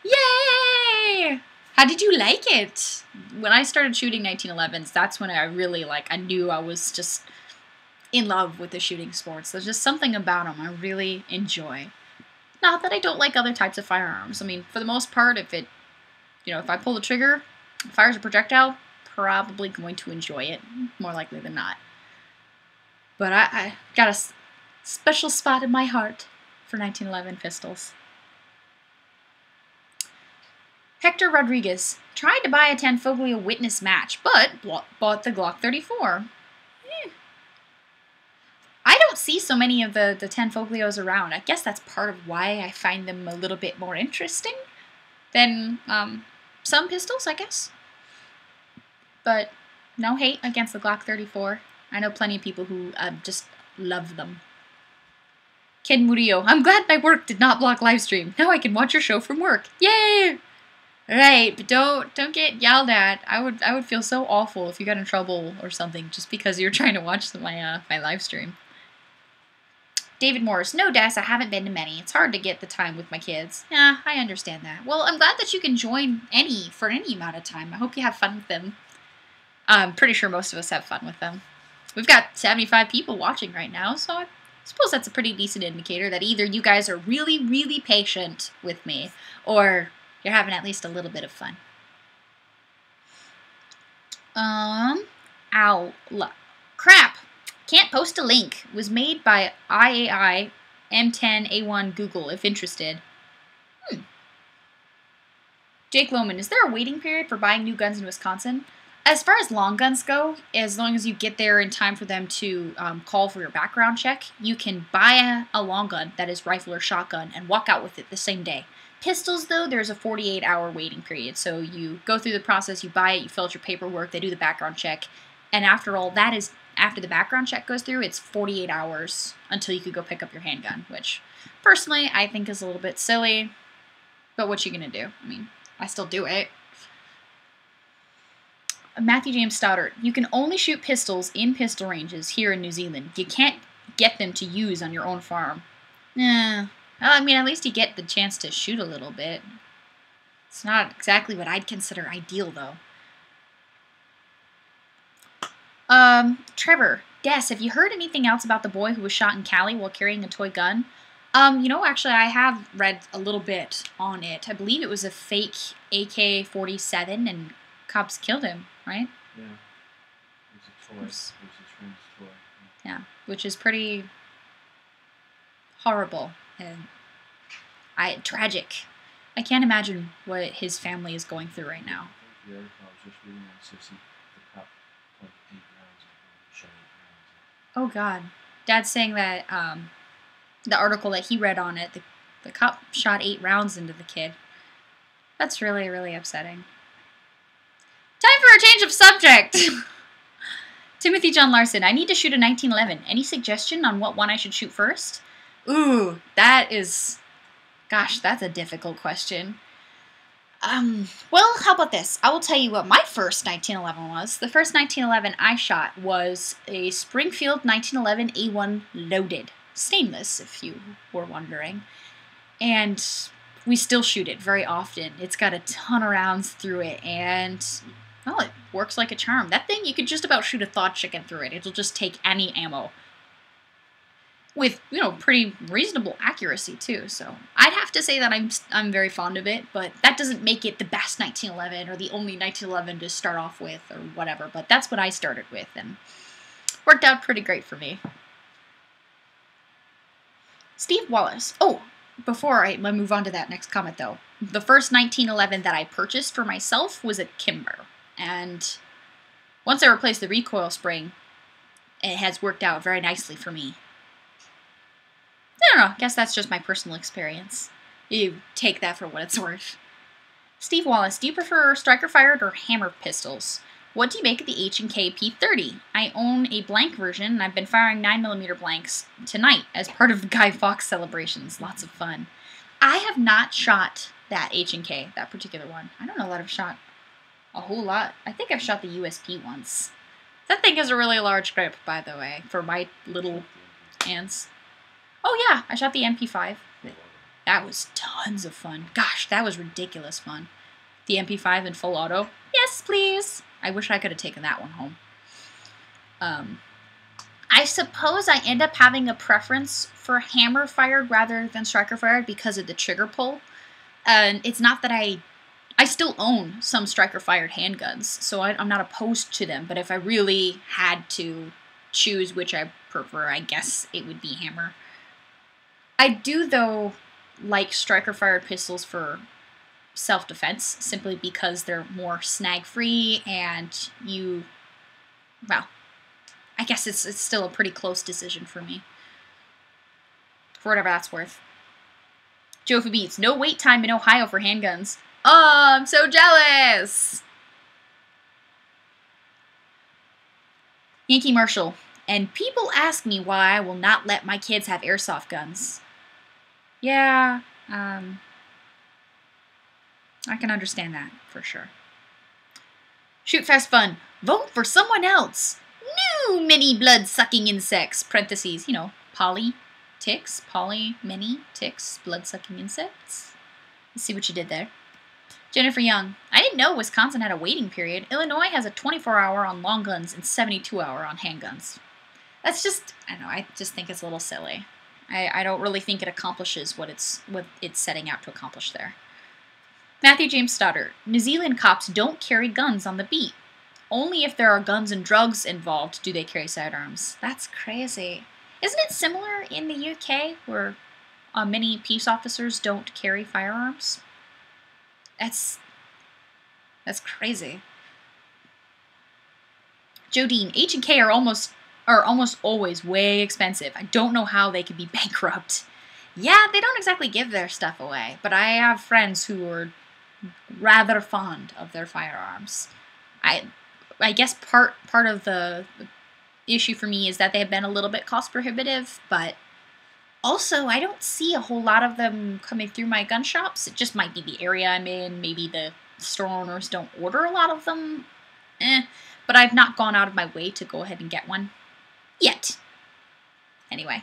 Yay! How did you like it? When I started shooting 1911s, that's when I really, I knew I was just in love with the shooting sports. There's just something about them I really enjoy. Not that I don't like other types of firearms. I mean, for the most part, if I pull the trigger, it fires a projectile, probably going to enjoy it, more likely than not. But I got a special spot in my heart for 1911 pistols. Hector Rodriguez tried to buy a Tanfoglio witness match, but bought the Glock 34. I don't see so many of the Tanfoglios around. I guess that's part of why I find them a little bit more interesting than some pistols, I guess. But no hate against the Glock 34. I know plenty of people who just love them. Ken Murillo, I'm glad my work did not block livestream. Now I can watch your show from work. Yay! Right, but don't get yelled at. I would feel so awful if you got in trouble or something just because you're trying to watch my live stream. David Morris, no, Des, I haven't been to many. It's hard to get the time with my kids. Yeah, I understand that. Well, I'm glad that you can join for any amount of time. I hope you have fun with them. I'm pretty sure most of us have fun with them. We've got 75 people watching right now, so I suppose that's a pretty decent indicator that either you guys are really, really patient with me, or you're having at least a little bit of fun. Crap! Can't post a link. Was made by IAI M10A1 Google, if interested. Jake Lohman, is there a waiting period for buying new guns in Wisconsin? As far as long guns go, as long as you get there in time for them to call for your background check, you can buy a long gun that is rifle or shotgun and walk out with it the same day. Pistols, though, there's a 48-hour waiting period. So you go through the process, you buy it, you fill out your paperwork, they do the background check, and after the background check goes through, it's 48 hours until you could go pick up your handgun, which, personally, I think is a little bit silly, but what you gonna do? I mean, I still do it. Matthew James Stoddard, you can only shoot pistols in pistol ranges here in New Zealand. You can't get them to use on your own farm. Well, I mean, at least you get the chance to shoot a little bit. It's not exactly what I'd consider ideal, though. Trevor, Des, have you heard anything else about the boy who was shot in Cali while carrying a toy gun? Actually, I have read a little bit on it. I believe it was a fake AK-47, and cops killed him, right? Yeah. It was a toy. It was his friend's toy. Yeah, which is pretty horrible and tragic. I can't imagine what his family is going through right now. The article I was just reading on says the cop took 8 rounds and shot 8 rounds. Oh God, Dad's saying that the article that he read on it, the cop shot 8 rounds into the kid. That's really, really upsetting. Time for a change of subject. Timothy John Larson, I need to shoot a 1911. Any suggestion on what one I should shoot first? Ooh, that's a difficult question. Well, how about this? I will tell you what my first 1911 was. The first 1911 I shot was a Springfield 1911 A1 loaded. Stainless, if you were wondering. And we still shoot it very often. It's got a ton of rounds through it, and Oh, it works like a charm. That thing, you could just about shoot a thawed chicken through it. It'll just take any ammo. With, you know, pretty reasonable accuracy, too. So, I'd have to say that I'm very fond of it, but that doesn't make it the best 1911 or the only 1911 to start off with or whatever. But that's what I started with, and worked out pretty great for me. Steve Wallace. Oh, before I move on to that next comment, though. The first 1911 that I purchased for myself was a Kimber. And once I replaced the recoil spring, it has worked out very nicely for me. I don't know. I guess that's just my personal experience. You take that for what it's worth. Steve Wallace, do you prefer striker-fired or hammer pistols? What do you make of the H&K P30? I own a blank version, and I've been firing 9mm blanks tonight as part of the Guy Fawkes celebrations. Lots of fun. I have not shot that H&K, that particular one. I don't know that I've shot a whole lot. I think I've shot the USP once. That thing has a really large grip, by the way, for my little hands. Oh yeah, I shot the MP5. That was tons of fun. Gosh, that was ridiculous fun. The MP5 in full auto. Yes, please. I wish I could have taken that one home. I suppose I end up having a preference for hammer-fired rather than striker-fired because of the trigger pull. And it's not that I still own some striker-fired handguns, so I'm not opposed to them. But if I really had to choose which I prefer, I guess it would be hammer. I do, though, like striker-fired pistols for self-defense, simply because they're more snag-free and you, well, I guess it's still a pretty close decision for me. For whatever that's worth. Jofi Beats, no wait time in Ohio for handguns. Oh, I'm so jealous! Yankee Marshall, and people ask me why I will not let my kids have airsoft guns. Yeah, I can understand that, for sure. Shoot Fast Fun, vote for someone else. New mini blood-sucking insects, parentheses, you know, poly ticks, mini ticks, blood-sucking insects. Let's see what you did there. Jennifer Young, I didn't know Wisconsin had a waiting period. Illinois has a 24-hour on long guns and 72-hour on handguns. That's just, I don't know, I just think it's a little silly. I don't really think it accomplishes what it's setting out to accomplish there. Matthew James Stoddard, New Zealand cops don't carry guns on the beat. Only if there are guns and drugs involved do they carry sidearms. That's crazy. Isn't it similar in the UK where many peace officers don't carry firearms? That's crazy. Jodine, H&K are almost always way expensive. I don't know how they could be bankrupt. Yeah, they don't exactly give their stuff away, but I have friends who are rather fond of their firearms. I guess part of the issue for me is that they have been a little bit cost prohibitive, but also I don't see a whole lot of them coming through my gun shops. It just might be the area I'm in. Maybe the store owners don't order a lot of them. But I've not gone out of my way to go ahead and get one. Yet. Anyway.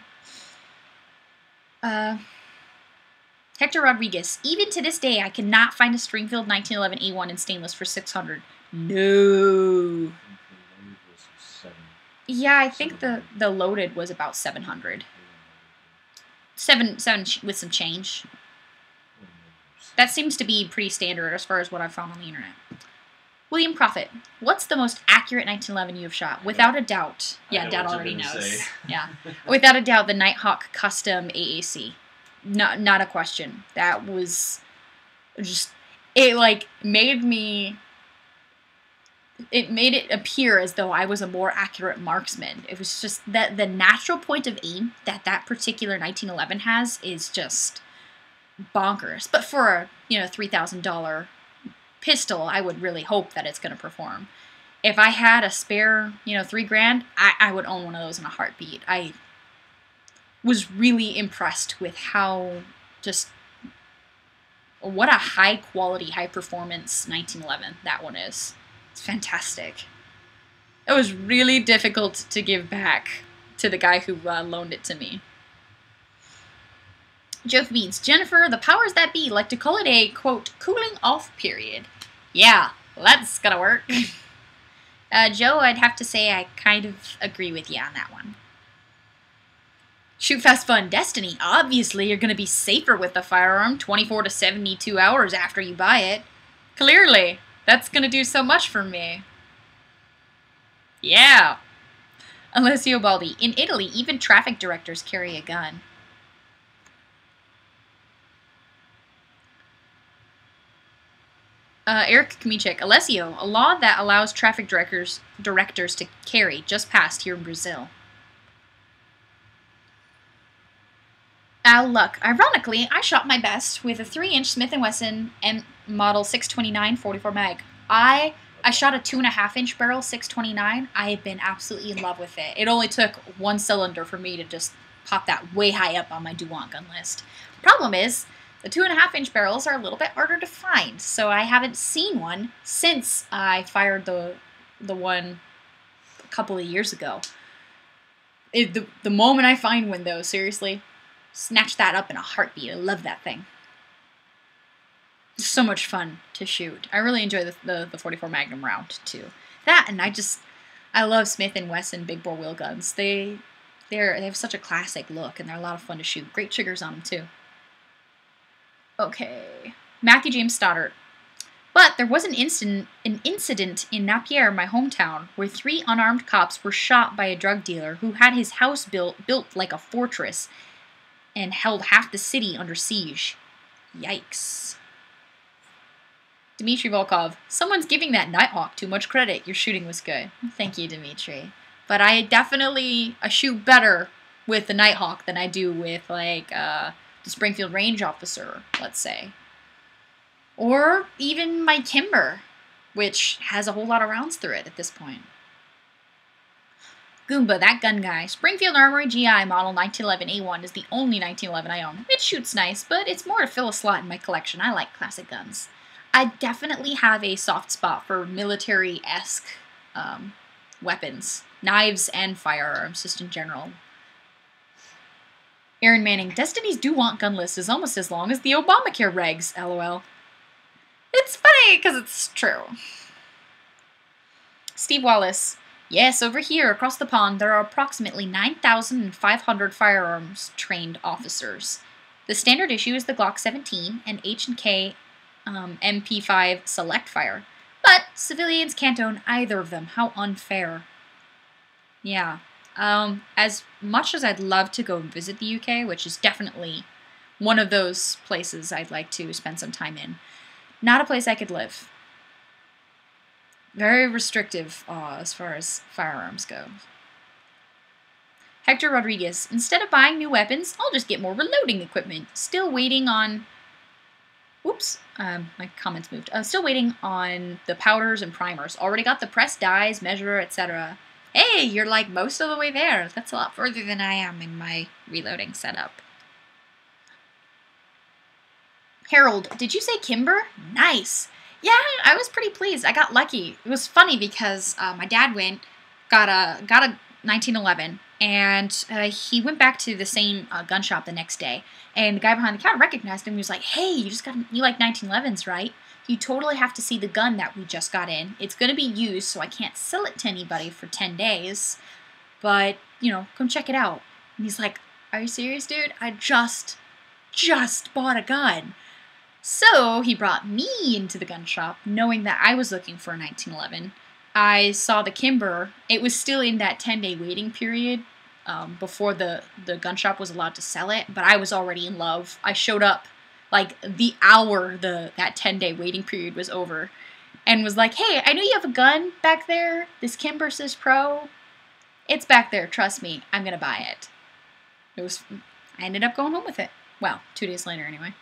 Hector Rodriguez. Even to this day, I cannot find a Stringfield 1911 A1 in stainless for $600. No. Yeah, I think the loaded was about $700. Seven with some change. That seems to be pretty standard as far as what I've found on the internet. William Prophet, what's the most accurate 1911 you have shot? Without a doubt. Yeah, Dad already knows. Yeah. Without a doubt, the Nighthawk Custom AAC. Not a question. That was just, it made it appear as though I was a more accurate marksman. It was just that the natural point of aim that particular 1911 has is just bonkers. But for a, $3,000 pistol, I would really hope that it's going to perform. If I had a spare, $3,000, I would own one of those in a heartbeat. I was really impressed with what a high quality, high performance 1911 that one is. It's fantastic. It was really difficult to give back to the guy who loaned it to me. Joke Beans. Jennifer, the powers that be like to call it a, quote, cooling off period. Yeah, That's gonna work. Joe, I'd have to say I kind of agree with you on that one. Shoot Fast Fun Destiny. Obviously, you're going to be safer with the firearm 24 to 72 hours after you buy it. Clearly, that's going to do so much for me. Yeah. Alessio Baldi. In Italy, even traffic directors carry a gun. Eric Kmichek. Alessio, a law that allows traffic directors to carry just passed here in Brazil. Al Luck. Ironically, I shot my best with a 3-inch Smith & Wesson M Model 629 44 mag. I shot a 2.5-inch barrel 629. I have been absolutely in love with it. It only took one cylinder for me to just pop that way high up on my DuWant gun list. Problem is, the 2.5-inch barrels are a little bit harder to find, so I haven't seen one since I fired the one a couple of years ago. The moment I find one, though, seriously, snatch that up in a heartbeat. I love that thing. It's so much fun to shoot. I really enjoy the 44 Magnum round too. That, and I love Smith & Wesson big bore wheel guns. They have such a classic look, and they're a lot of fun to shoot. Great triggers on them too. Okay, Matthew James Stoddard. But there was an incident in Napier, my hometown, where 3 unarmed cops were shot by a drug dealer who had his house built like a fortress and held half the city under siege. Yikes. Dmitry Volkov. Someone's giving that Nighthawk too much credit. Your shooting was good. Thank you, Dmitry. But I shoot better with the Nighthawk than I do with, like, the Springfield Range Officer, let's say. Or even my Kimber, which has a whole lot of rounds through it at this point. Goomba, that gun guy. Springfield Armory GI model 1911 A1 is the only 1911 I own. It shoots nice, but it's more to fill a slot in my collection. I like classic guns. I definitely have a soft spot for military-esque weapons. Knives and firearms, just in general. Aaron Manning, Destiny's DuWant gun list is almost as long as the Obamacare regs, lol. It's funny, because it's true. Steve Wallace, yes, over here, across the pond, there are approximately 9,500 firearms-trained officers. The standard issue is the Glock 17 and H&K MP5 Select Fire. But civilians can't own either of them. How unfair. Yeah. As much as I'd love to go visit the UK, which is definitely one of those places I'd like to spend some time in, not a place I could live. Very restrictive as far as firearms go. Hector Rodriguez, instead of buying new weapons, I'll just get more reloading equipment. Still waiting on... Oops, my comments moved. Still waiting on the powders and primers. Already got the press dies, measurer, etc. Hey, you're like most of the way there. That's a lot further than I am in my reloading setup. Harold, did you say Kimber? Nice. Yeah, I was pretty pleased. I got lucky. It was funny because my dad got a 1911, and he went back to the same gun shop the next day. And the guy behind the counter recognized him. He was like, "Hey, you like 1911s, right? You totally have to see the gun that we just got in. It's going to be used, so I can't sell it to anybody for 10 days. But, you know, come check it out." And he's like, "Are you serious, dude? I just bought a gun." So he brought me into the gun shop, knowing that I was looking for a 1911. I saw the Kimber. It was still in that 10-day waiting period before the gun shop was allowed to sell it, but I was already in love. I showed up like the hour that 10-day waiting period was over and was like, "Hey, I know you have a gun back there, this Kimber Sys Pro. It's back there, trust me, I'm going to buy it." I ended up going home with it. Well, 2 days later anyway.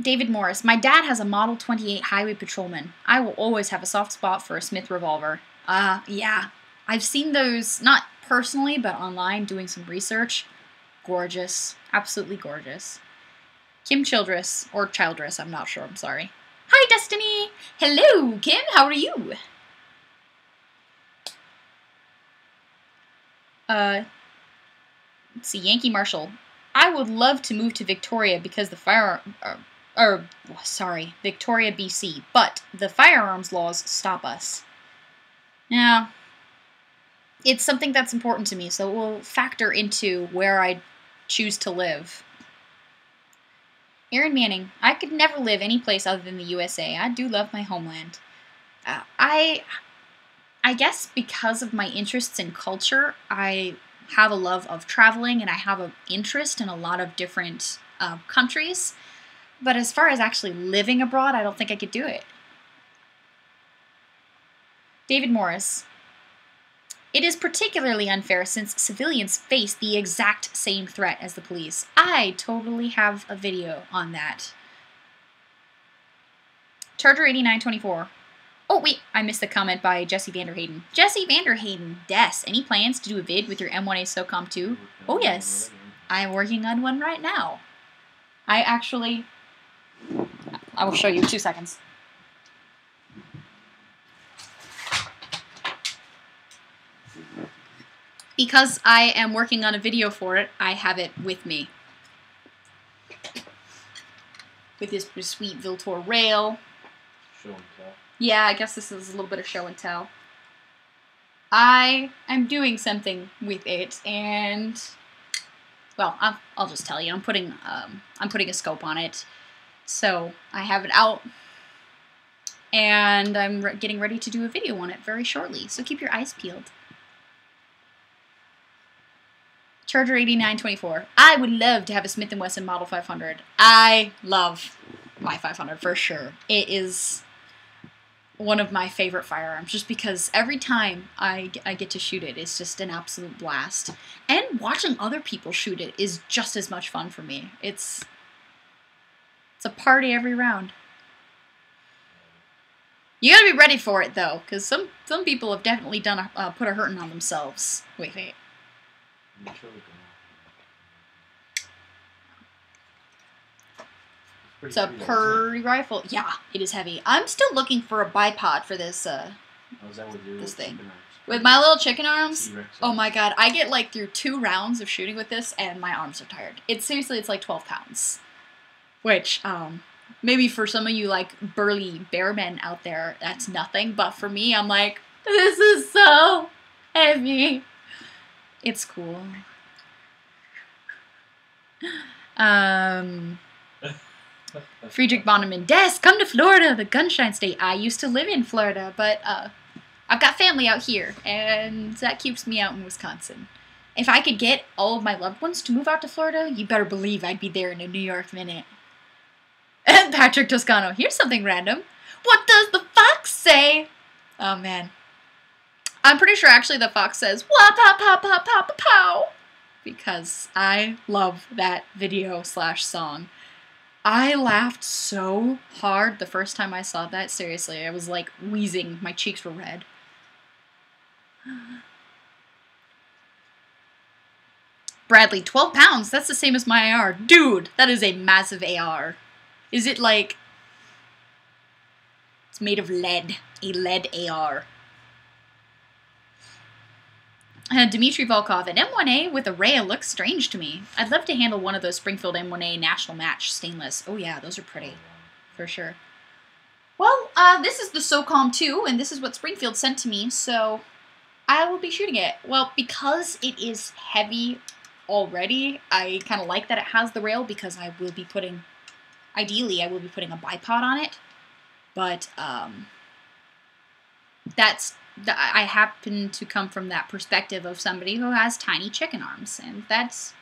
David Morris, my dad has a Model 28 Highway Patrolman. I will always have a soft spot for a Smith revolver. Yeah. I've seen those, not personally, but online, doing some research. Gorgeous. Absolutely gorgeous. Kim Childress, or Childress, I'm not sure, I'm sorry. Hi, Destiny! Hello, Kim, how are you? Let's see, Yankee Marshall. I would love to move to Victoria because the sorry, Victoria, BC, but the firearms laws stop us. Now, it's something that's important to me, so it will factor into where I choose to live. Aaron Manning, I could never live any place other than the USA. I do love my homeland. I guess because of my interests in culture, I have a love of traveling and I have an interest in a lot of different countries. But as far as actually living abroad, I don't think I could do it. David Morris. It is particularly unfair since civilians face the exact same threat as the police. I totally have a video on that. Charger8924. Oh, wait, I missed the comment by Jesse Vanderhayden. Jesse Vanderhayden, Des, any plans to do a vid with your M1A SOCOM 2? Oh, yes. I'm working on one right now. I will show you 2 seconds. Because I am working on a video for it, I have it with me. With this sweet Viltor rail. Show and tell. Yeah, I guess this is a little bit of show and tell. I am doing something with it, and well, I'll just tell you. I'm putting a scope on it, so I have it out, and I'm getting ready to do a video on it very shortly. So keep your eyes peeled. Charger8924. I would love to have a Smith & Wesson Model 500. I love my 500 for sure. It is one of my favorite firearms just because every time I get to shoot it, it's just an absolute blast. And watching other people shoot it is just as much fun for me. It's a party every round. You gotta be ready for it though, because some people have definitely done put a hurting on themselves. Wait. It's a Purdy rifle. Yeah, it is heavy. I'm still looking for a bipod for this this thing. With my little chicken arms? Oh my god, I get like through 2 rounds of shooting with this and my arms are tired. It's like 12 pounds. Which, maybe for some of you like burly bear men out there, that's nothing. But for me, I'm like, this is so heavy. It's cool. Friedrich Bonneman, Des, come to Florida, the gunshine state. I used to live in Florida, but I've got family out here, and that keeps me out in Wisconsin. If I could get all of my loved ones to move out to Florida, you better believe I'd be there in a New York minute. And Patrick Toscano, here's something random. What does the fox say? Oh, man. I'm pretty sure actually the fox says, wah pa pa pa pa pa pow, because I love that video / song. I laughed so hard the first time I saw that. Seriously, I was like wheezing. My cheeks were red. Bradley, 12 pounds. That's the same as my AR. Dude, that is a massive AR. Is it like... It's made of lead. A lead AR. Dmitry Volkov, an M1A with a rail looks strange to me. I'd love to handle one of those Springfield M1A National Match stainless. Oh yeah, those are pretty. For sure. Well, this is the SOCOM 2, and this is what Springfield sent to me, so I will be shooting it. Well, because it is heavy already, I kind of like that it has the rail because I will be putting, ideally, I will be putting a bipod on it. But, I happen to come from that perspective of somebody who has tiny chicken arms, and that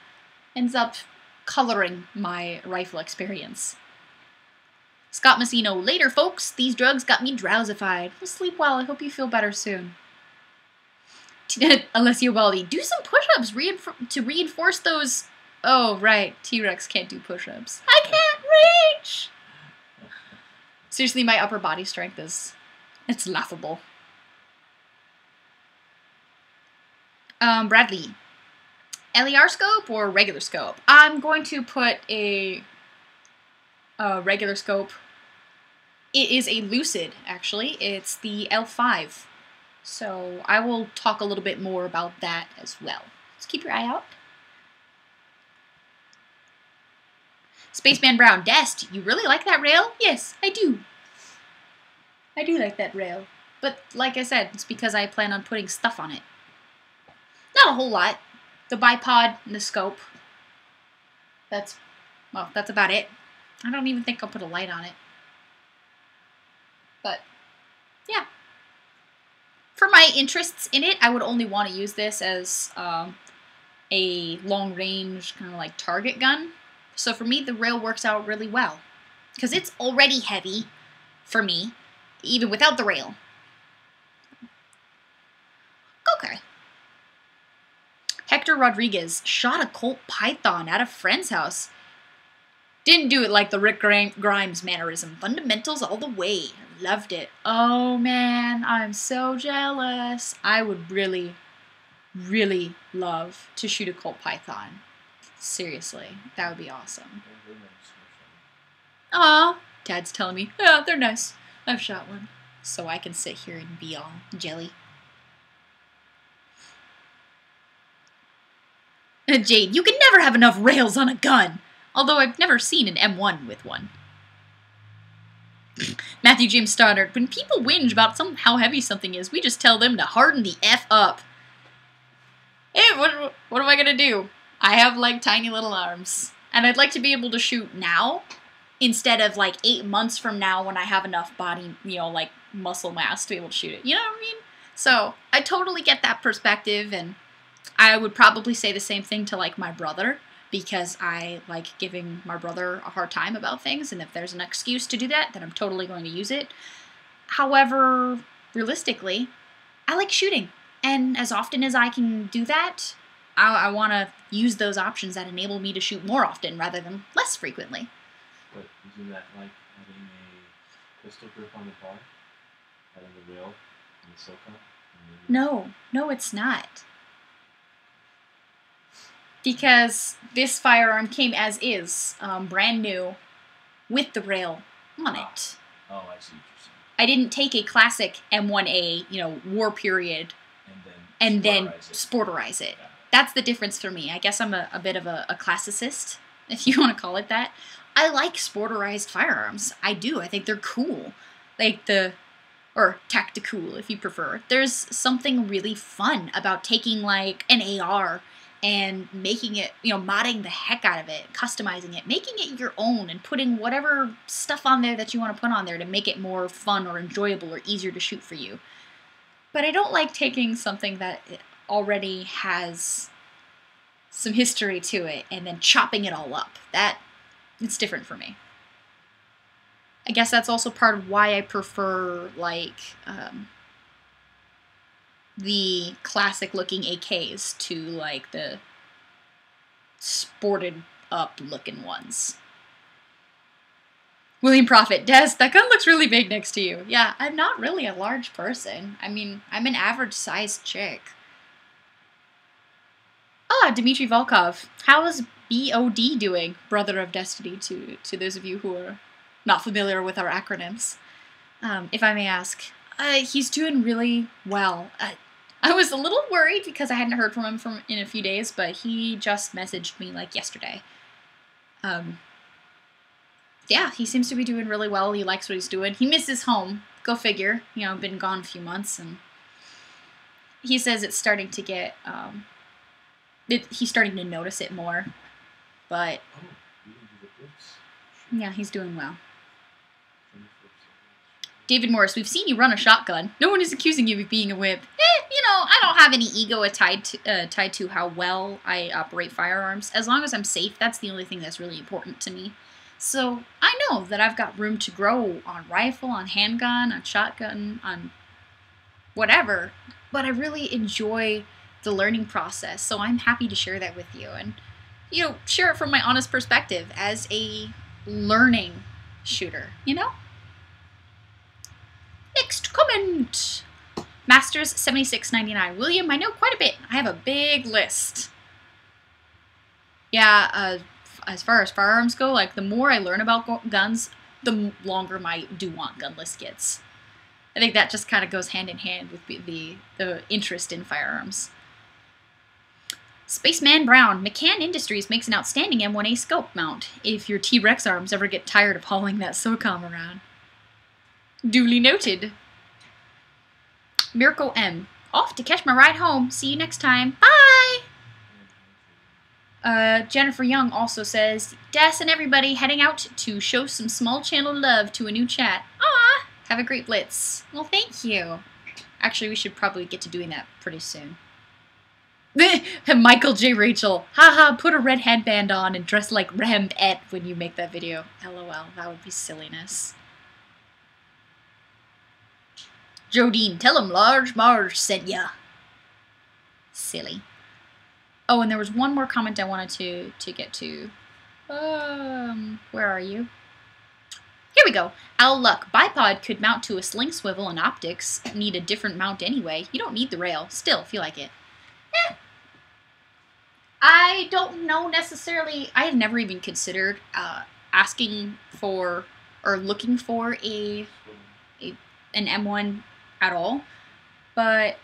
ends up coloring my rifle experience. Scott Messino, later folks, these drugs got me drowsified. Well, sleep well, I hope you feel better soon. Alessio Baldi, do some push-ups to reinforce those... Oh, right, T-Rex can't do push-ups. I can't reach! Seriously, my upper body strength is... It's laughable. Bradley, LER scope or regular scope? I'm going to put a regular scope. It is a Lucid, actually. It's the L5. So I will talk a little bit more about that as well. So keep your eye out. Spaceman Brown, Dest, you really like that rail? Yes, I do. I do like that rail. But like I said, it's because I plan on putting stuff on it. Not a whole lot. The bipod and the scope. That's about it. I don't even think I'll put a light on it. But, yeah. For my interests in it, I would only want to use this as a long-range kind of like target gun. So for me, the rail works out really well. Because it's already heavy for me, even without the rail. Okay. Hector Rodriguez shot a Colt Python at a friend's house. Didn't do it like the Rick Grimes mannerism. Fundamentals all the way. Loved it. Oh man, I'm so jealous. I would really, really love to shoot a Colt Python. Seriously, that would be awesome. Aw, Dad's telling me, yeah, they're nice. I've shot one. So I can sit here and be all jelly. Jade, you can never have enough rails on a gun. Although I've never seen an M1 with one. Matthew James Stoddard, when people whinge about how heavy something is, we just tell them to harden the F up. Hey, what am I gonna do? I have like tiny little arms. And I'd like to be able to shoot now instead of like 8 months from now when I have enough body, like muscle mass to be able to shoot it. You know what I mean? So I totally get that perspective, and I would probably say the same thing to like my brother, because I like giving my brother a hard time about things, and if there's an excuse to do that, then I'm totally going to use it. However, realistically, I like shooting, and as often as I can do that, I want to use those options that enable me to shoot more often rather than less frequently. But isn't that like having a pistol grip on the bar? Having the rail and the silk No, it's not. Because this firearm came as is, brand new, with the rail on it. Oh, I see what you're saying. I didn't take a classic M1A, war period, and then sporterize it. Yeah. That's the difference for me. I guess I'm a bit of a classicist, if you want to call it that. I like sporterized firearms. I do. I think they're cool. Or tactical, if you prefer. There's something really fun about taking, like, an AR and making it, modding the heck out of it, customizing it, making it your own, and putting whatever stuff on there that you want to put on there to make it more fun or enjoyable or easier to shoot for you. But I don't like taking something that already has some history to it and then chopping it all up. It's different for me. I guess that's also part of why I prefer, the classic-looking AKs to, the sported-up-looking ones. William Prophet, Des, that gun looks really big next to you. Yeah, I'm not really a large person. I mean, I'm an average-sized chick. Dmitry Volkov. How is BOD doing, Brother of Destiny, to those of you who are not familiar with our acronyms? If I may ask. He's doing really well. I was a little worried because I hadn't heard from him in a few days, but he just messaged me, yesterday. Yeah, he seems to be doing really well. He likes what he's doing. He misses home. Go figure. Been gone a few months, and he says it's starting to get, he's starting to notice it more, but yeah, he's doing well. David Morris, we've seen you run a shotgun. No one is accusing you of being a whip. I don't have any ego tied to how well I operate firearms. As long as I'm safe, that's the only thing that's really important to me. So I know that I've got room to grow on rifle, on handgun, on shotgun, on whatever. But I really enjoy the learning process, so I'm happy to share that with you. And, share it from my honest perspective as a learning shooter, Next comment. Masters 7699. William, I know quite a bit. I have a big list. Yeah, as far as firearms go, the more I learn about guns, the longer my do-want gun list gets. I think that just kind of goes hand in hand with the interest in firearms. Spaceman Brown, McCann Industries makes an outstanding M1A scope mount if your T-Rex arms ever get tired of hauling that SOCOM around. Duly noted. Miracle M, off to catch my ride home. See you next time. Bye! Jennifer Young also says, Des and everybody heading out to show some small channel love to a new chat. Ah, have a great blitz. Well, thank you. Actually, we should probably get to doing that pretty soon. Michael J. Rachel, haha, put a red headband on and dress like Rambette when you make that video. LOL, that would be silliness. Jodine, tell him Large Marge sent ya. Silly. Oh, and there was one more comment I wanted to get to. Where are you? Here we go. Al Luck. Bipod could mount to a sling swivel and optics. Need a different mount anyway. You don't need the rail. Still, feel like it. I don't know necessarily. I had never even considered asking for or looking for an M1 at all. But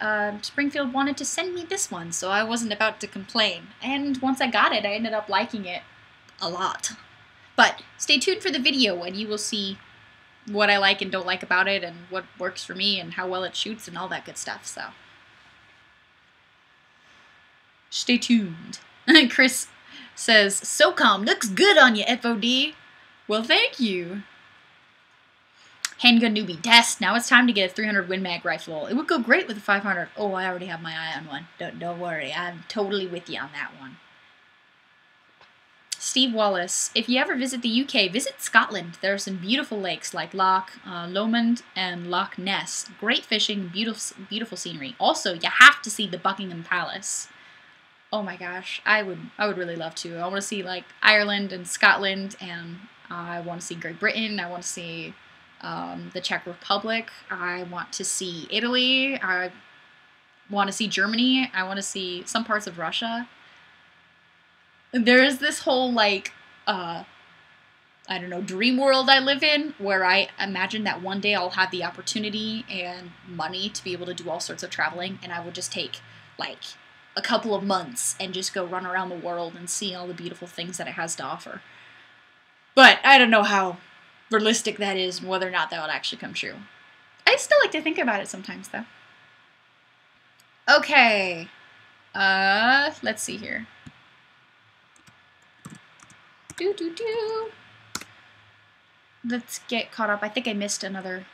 Springfield wanted to send me this one, so I wasn't about to complain. And once I got it, I ended up liking it a lot. But stay tuned for the video, and you will see what I like and don't like about it, and what works for me, and how well it shoots, and all that good stuff. So stay tuned. Chris says, SOCOM looks good on you, FOD. Well, thank you. Handgun newbie, Des, now it's time to get a 300 Win Mag rifle. It would go great with a 500. Oh, I already have my eye on one. Don't worry, I'm totally with you on that one. Steve Wallace, if you ever visit the UK, visit Scotland. There are some beautiful lakes like Loch Lomond and Loch Ness. Great fishing, beautiful scenery. Also, you have to see the Buckingham Palace. Oh my gosh, I would really love to. I want to see like Ireland and Scotland, and I want to see Great Britain. I want to see the Czech Republic. I want to see Italy. I want to see Germany. I want to see some parts of Russia. There is this whole, like, I don't know, dream world I live in, where I imagine that one day I'll have the opportunity and money to be able to do all sorts of traveling, and I would just take, like, a couple of months and just go run around the world and see all the beautiful things that it has to offer. But I don't know how realistic that is and whether or not that would actually come true. I still like to think about it sometimes, though. Okay. Let's see here. Let's get caught up. I think I missed another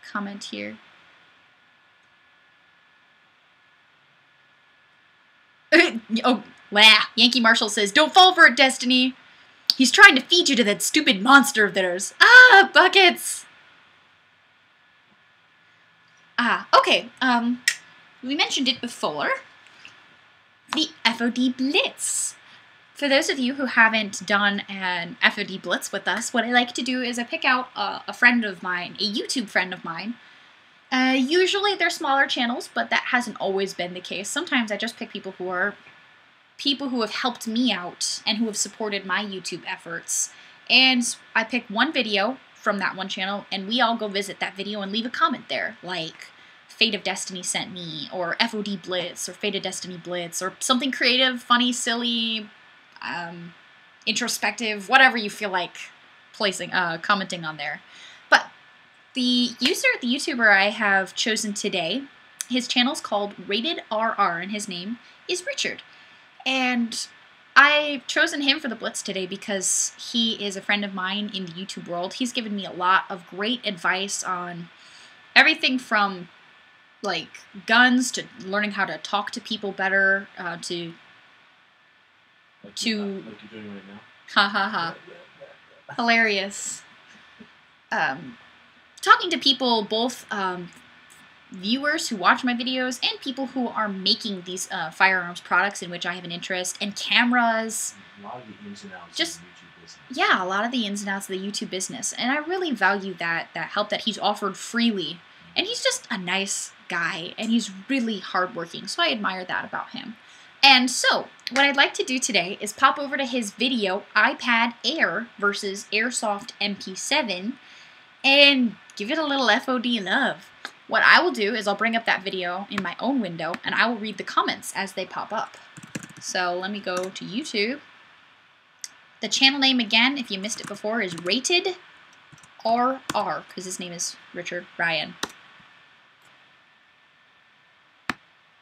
comment here. Oh, wow. Yankee Marshall says, don't fall for it, Destiny. He's trying to feed you to that stupid monster of theirs. Ah, buckets. Ah, okay. We mentioned it before. The FOD Blitz. For those of you who haven't done an FOD Blitz with us, what I like to do is I pick out a friend of mine, a YouTube friend of mine. Usually they're smaller channels, but that hasn't always been the case. Sometimes I just pick people who have helped me out and who have supported my YouTube efforts. And I pick one video from that one channel, and we all go visit that video and leave a comment there, like FateofDestinee sent me, or FOD Blitz, or FateofDestinee Blitz, or something creative, funny, silly, introspective, whatever you feel like commenting on there. But the YouTuber I have chosen today, his channel's called Rated RR, and his name is Richard. And I've chosen him for the Blitz today because he is a friend of mine in the YouTube world. He's given me a lot of great advice on everything from, like, guns to learning how to talk to people better, to like you're doing right now. Ha ha ha. Hilarious. Talking to people, both viewers who watch my videos and people who are making these firearms products in which I have an interest, and cameras. A lot of the ins and outs Just, of the YouTube business. Yeah, a lot of the ins and outs of the YouTube business. And I really value that help that he's offered freely. And he's just a nice guy, and he's really hardworking, so I admire that about him. And so, what I'd like to do today is pop over to his video, iPad Air versus Airsoft MP7, and give it a little FOD love. What I will do is I'll bring up that video in my own window, and I will read the comments as they pop up. So let me go to YouTube. The channel name again, if you missed it before, is Rated RR, because his name is Richard Ryan.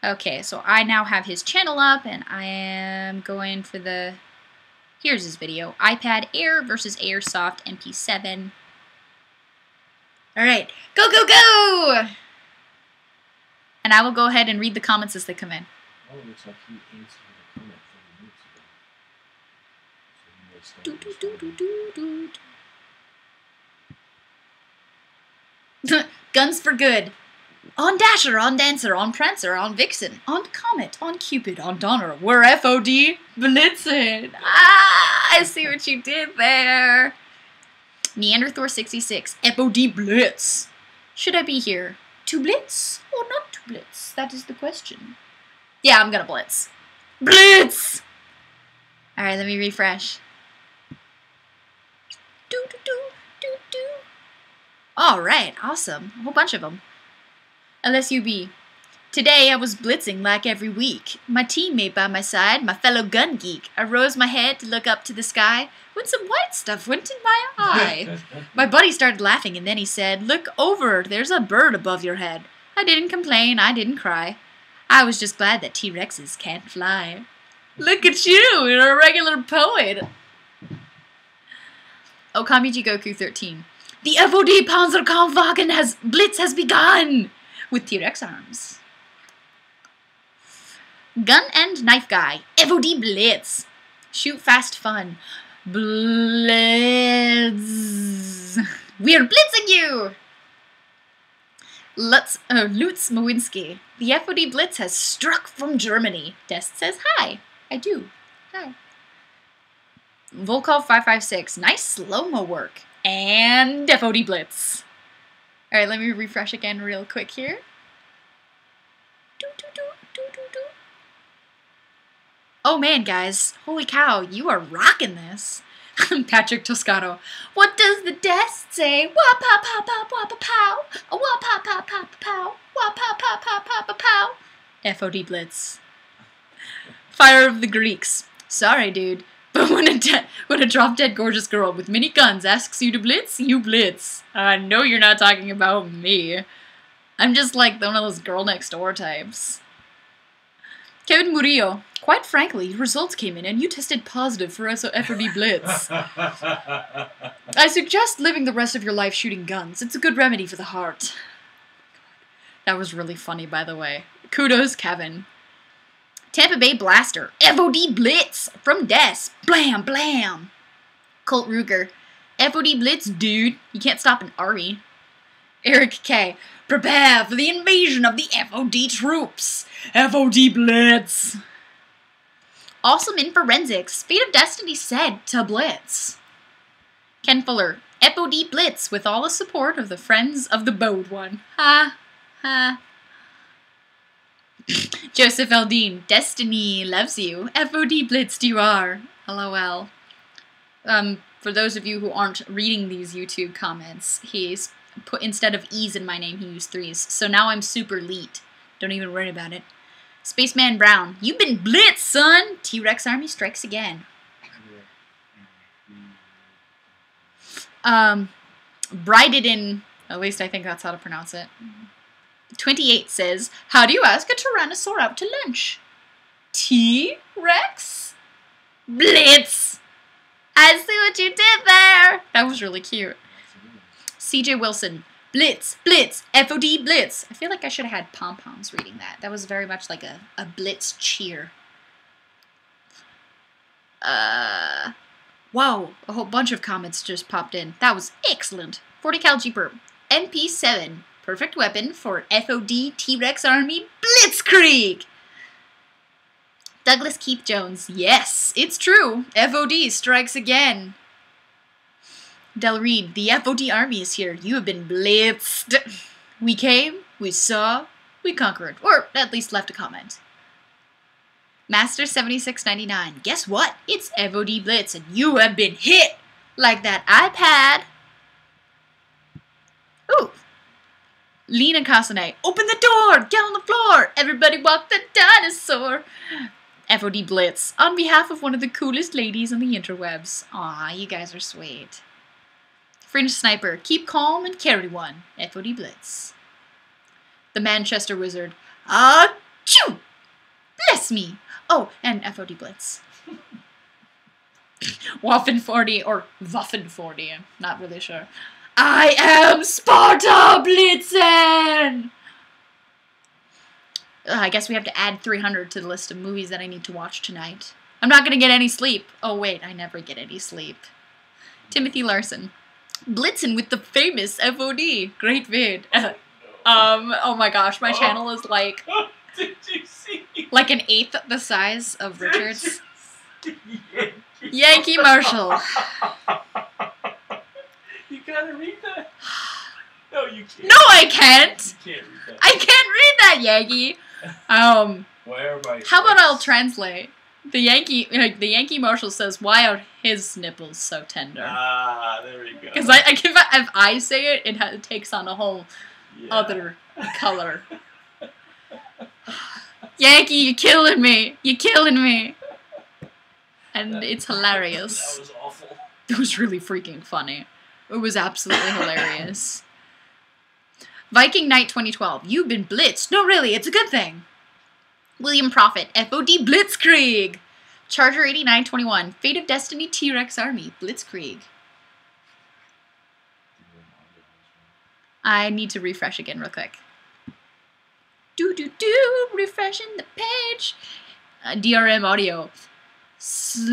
Okay, so I now have his channel up, and I am going for the... Here's his video. iPad Air versus Airsoft MP7. Alright, go, go, go! And I will go ahead and read the comments as they come in. Oh, it looks like he answered the comment 30 minutes ago. So he Guns for good. On Dasher, on Dancer, on Prancer, on Vixen, on Comet, on Cupid, on Donner, we're FOD Blitzen. Ah, I see what you did there. Neanderthor66, FOD Blitz. Should I be here to blitz or not to blitz? That is the question. Yeah, I'm gonna blitz. Blitz! Alright, let me refresh. Alright, awesome. A whole bunch of them. LSUB. Today I was blitzing like every week. My teammate by my side, my fellow gun geek. I rose my head to look up to the sky when some white stuff went in my eye. My buddy started laughing and then he said, "Look over, there's a bird above your head." I didn't complain, I didn't cry. I was just glad that T-Rexes can't fly. Look at you, you're a regular poet. Okami Jigoku 13. The FOD Panzerkampfwagen Blitz has begun! With T-Rex arms. Gun and Knife Guy. FOD Blitz. Shoot fast fun. Blitz. We're blitzing you! Lutz Mowinski. The FOD Blitz has struck from Germany. Dest says hi. I do. Hi. Volkov 556. Nice slow-mo work. And FOD Blitz. Alright, let me refresh again real quick here. Oh man, guys. Holy cow, you are rocking this. Patrick Toscano. What does the desk say? Wah-pa-pa-pa-pa-pa-pow. Wah-pa-pa-pa-pa-pow. Wah-pa-pa-pa-pa-pa-pow. FOD Blitz. Fire of the Greeks. Sorry, dude. But when a drop-dead gorgeous girl with many guns asks you to blitz, you blitz. I know you're not talking about me. I'm just like one of those girl next door types. Kevin Murillo. Quite frankly, your results came in and you tested positive for FOD Blitz. I suggest living the rest of your life shooting guns. It's a good remedy for the heart. That was really funny, by the way. Kudos, Kevin. Tampa Bay Blaster. FOD Blitz from Des. Blam, blam. Colt Ruger. FOD Blitz, dude. You can't stop an army. Eric K. Prepare for the invasion of the FOD troops. FOD Blitz. Awesome in forensics. Fate of Destiny said to blitz. Ken Fuller. FOD Blitz with all the support of the friends of the bowed one. Ha. Ha. Joseph Eldine. Destiny loves you. FOD Blitzed you are. LOL. For those of you who aren't reading these YouTube comments, he's put, instead of E's in my name, he used 3's. So now I'm super elite. Don't even worry about it. Spaceman Brown. You've been blitzed, son! T-Rex Army strikes again. Bridedin, at least I think that's how to pronounce it. 28 says, how do you ask a Tyrannosaur out to lunch? T-Rex? Blitz! I see what you did there! That was really cute. CJ Wilson. Blitz, Blitz, FOD Blitz. I feel like I should have had pom-poms reading that. That was very much like a Blitz cheer. Whoa, a whole bunch of comments just popped in. That was excellent. 40 cal Jeeper. MP7. Perfect weapon for FOD T-Rex Army Blitzkrieg. Douglas Keith Jones. Yes, it's true. FOD strikes again. Del Reed. The FOD Army is here. You have been blitzed. We came, we saw, we conquered. Or at least left a comment. Master7699. Guess what? It's FOD Blitz and you have been hit like that iPad. Ooh. Lena Kasane. Open the door! Get on the floor! Everybody walk the dinosaur! FOD Blitz, on behalf of one of the coolest ladies on the interwebs. Aw, you guys are sweet. Fringe Sniper, keep calm and carry one. FOD Blitz. The Manchester Wizard, achoo! Bless me! Oh, and FOD Blitz. Waffen 40 or Waffen 40, I'm not really sure. I am Sparta Blitzen! I guess we have to add 300 to the list of movies that I need to watch tonight. I'm not gonna get any sleep. Oh wait, I never get any sleep. Timothy Larson. Blitzen with the famous FOD. Great vid. Oh my gosh, my channel is like... Did you see? Like an eighth the size of Richard's. Yankee Marshall. You gotta read that. No, you can't. No, I can't. You can't read that. I can't read that, Yankee. Where are my How about I'll translate? The Yankee Marshal says, "Why are his nipples so tender?" Ah, there we go. Because if I say it, it takes on a whole other color. Yankee, you're killing me. You're killing me. And it's hilarious. That was awful. It was really freaking funny. It was absolutely hilarious. Viking Knight 2012. You've been blitzed. No, really, it's a good thing. William Prophet. FOD Blitzkrieg. Charger 8921. Fate of Destiny T-Rex Army. Blitzkrieg. I need to refresh again real quick. Refreshing the page. DRM audio. Slow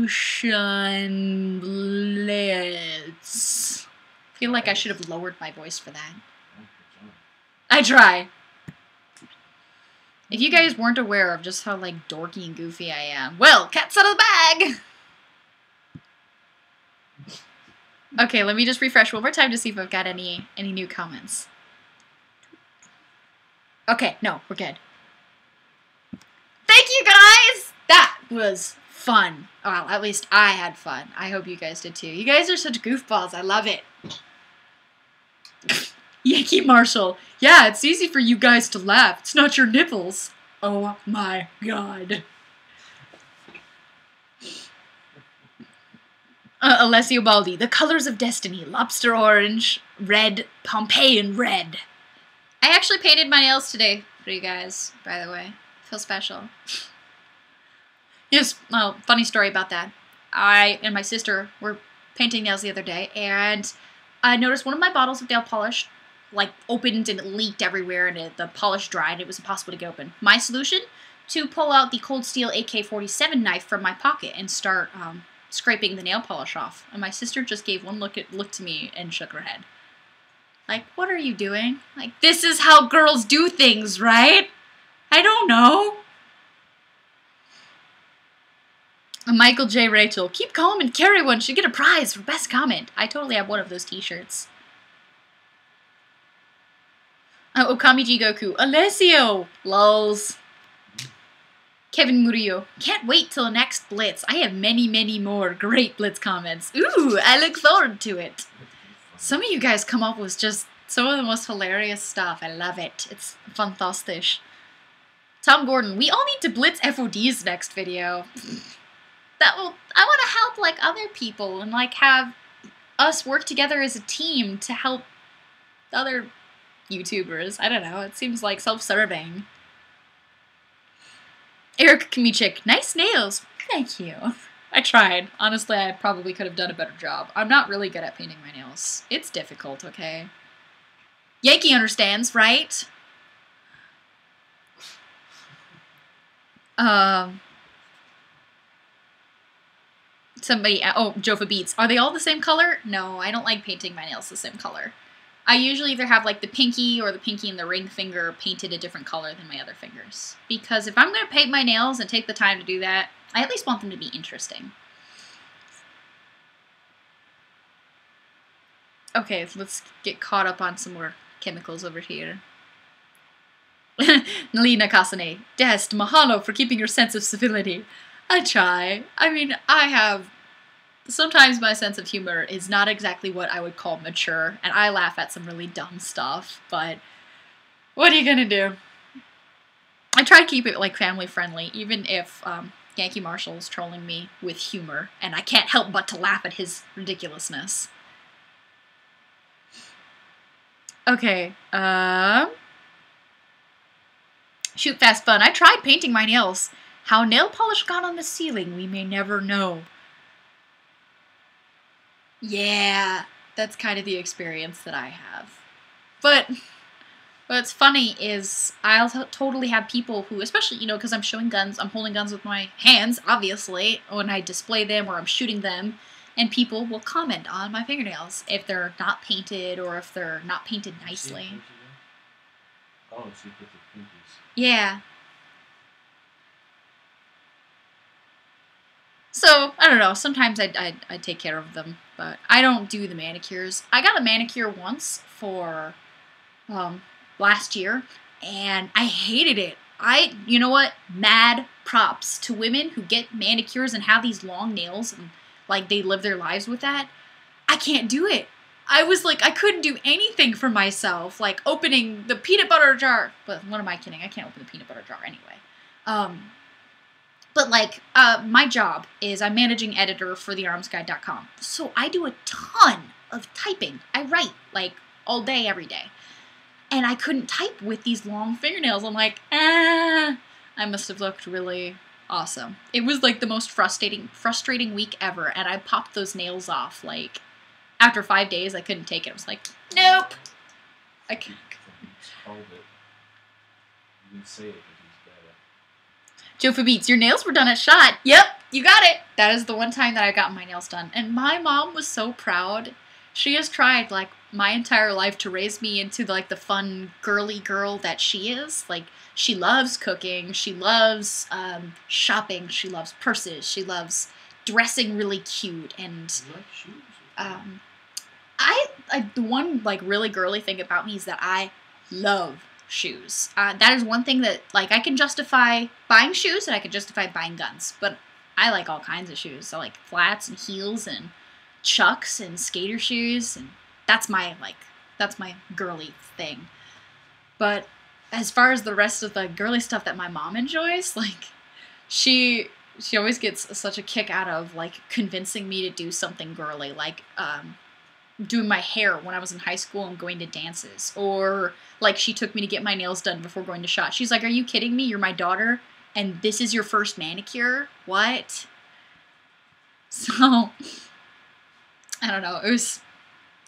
motion blitz. I feel like I should have lowered my voice for that. I try. If you guys weren't aware of just how like dorky and goofy I am, well, cat's out of the bag. Okay, let me just refresh one more time to see if I've got any new comments. Okay, no, we're good. Thank you guys! That was fun. Well, at least I had fun. I hope you guys did too. You guys are such goofballs. I love it. Yankee Marshall. Yeah, it's easy for you guys to laugh. It's not your nipples. Oh my god. Alessio Baldi. The colors of destiny. Lobster orange, red, Pompeian red. I actually painted my nails today for you guys, by the way. Feel special. Yes, well, funny story about that. I and my sister were painting nails the other day, and I noticed one of my bottles of nail polish, like, opened and it leaked everywhere, and the polish dried. It was impossible to get open. My solution? To pull out the Cold Steel AK-47 knife from my pocket and start scraping the nail polish off. And my sister just gave one look to me and shook her head. Like, what are you doing? Like, this is how girls do things, right? I don't know. Michael J. Rachel. Keep calm and carry one. Should get a prize for best comment. I totally have one of those t-shirts. Okami G Goku. Alessio. Lols. Kevin Murillo. Can't wait till the next Blitz. I have many, many more great Blitz comments. Ooh, I look forward to it. Some of you guys come up with just some of the most hilarious stuff. I love it. It's fantastic. Tom Gordon. We all need to Blitz FOD's next video. I want to help like other people and like have us work together as a team to help other YouTubers. I don't know. It seems like self-serving. Eric Kamichik. Nice nails. Thank you. I tried. Honestly, I probably could have done a better job. I'm not really good at painting my nails. It's difficult, okay? Yankee understands, right? Somebody, oh, Jofa Beats. Are they all the same color? No, I don't like painting my nails the same color. I usually either have like the pinky or the pinky and the ring finger painted a different color than my other fingers. Because if I'm going to paint my nails and take the time to do that, I at least want them to be interesting. Okay, let's get caught up on some more chemicals over here. Nalina Kasane. Dest, mahalo for keeping your sense of civility. I try. I mean, I have... Sometimes my sense of humor is not exactly what I would call mature, and I laugh at some really dumb stuff, but what are you gonna do? try to keep it like family friendly, even if Yankee Marshall's trolling me with humor, and I can't help but to laugh at his ridiculousness. Okay, shoot fast fun. I tried painting my nails. How nail polish got on the ceiling, we may never know. Yeah, that's kind of the experience that I have. But what's funny is I'll totally have people who, especially, you know, because I'm showing guns, I'm holding guns with my hands, obviously, when I display them or I'm shooting them, and people will comment on my fingernails if they're not painted or if they're not painted nicely. Oh, so you put the pinkies. Yeah. So, I don't know, sometimes I take care of them, but I don't do the manicures. I got a manicure once for last year, and I hated it. You know what? Mad props to women who get manicures and have these long nails and, like, they live their lives with that. I can't do it. I was like, I couldn't do anything for myself, like opening the peanut butter jar. But what am I kidding? I can't open the peanut butter jar anyway. But like, my job is I'm managing editor for thearmsguide.com. So I do a ton of typing. I write, like, all day, every day. And I couldn't type with these long fingernails. I'm like, I must have looked really awesome. It was like the most frustrating week ever. And I popped those nails off, like, after 5 days, I couldn't take it. I was like, nope. I can't. You didn't say it, but he's better. Joe for Beats, your nails were done at SHOT. Yep, you got it. That is the one time that I got my nails done. And my mom was so proud. She has tried, like, my entire life to raise me into, like, the fun, girly girl that she is. Like, she loves cooking. She loves shopping. She loves purses. She loves dressing really cute. And You like shoes? the one, like, really girly thing about me is that I love shoes. That is one thing that, like, I can justify buying shoes and I can justify buying guns. But I like all kinds of shoes. So, like, flats and heels and Chucks and skater shoes, and that's my girly thing. But as far as the rest of the girly stuff that my mom enjoys, like, she always gets such a kick out of, like, convincing me to do something girly, like doing my hair when I was in high school and going to dances, or like she took me to get my nails done before going to SHOT. She's like, "Are you kidding me? You're my daughter, and this is your first manicure? What?" So I don't know.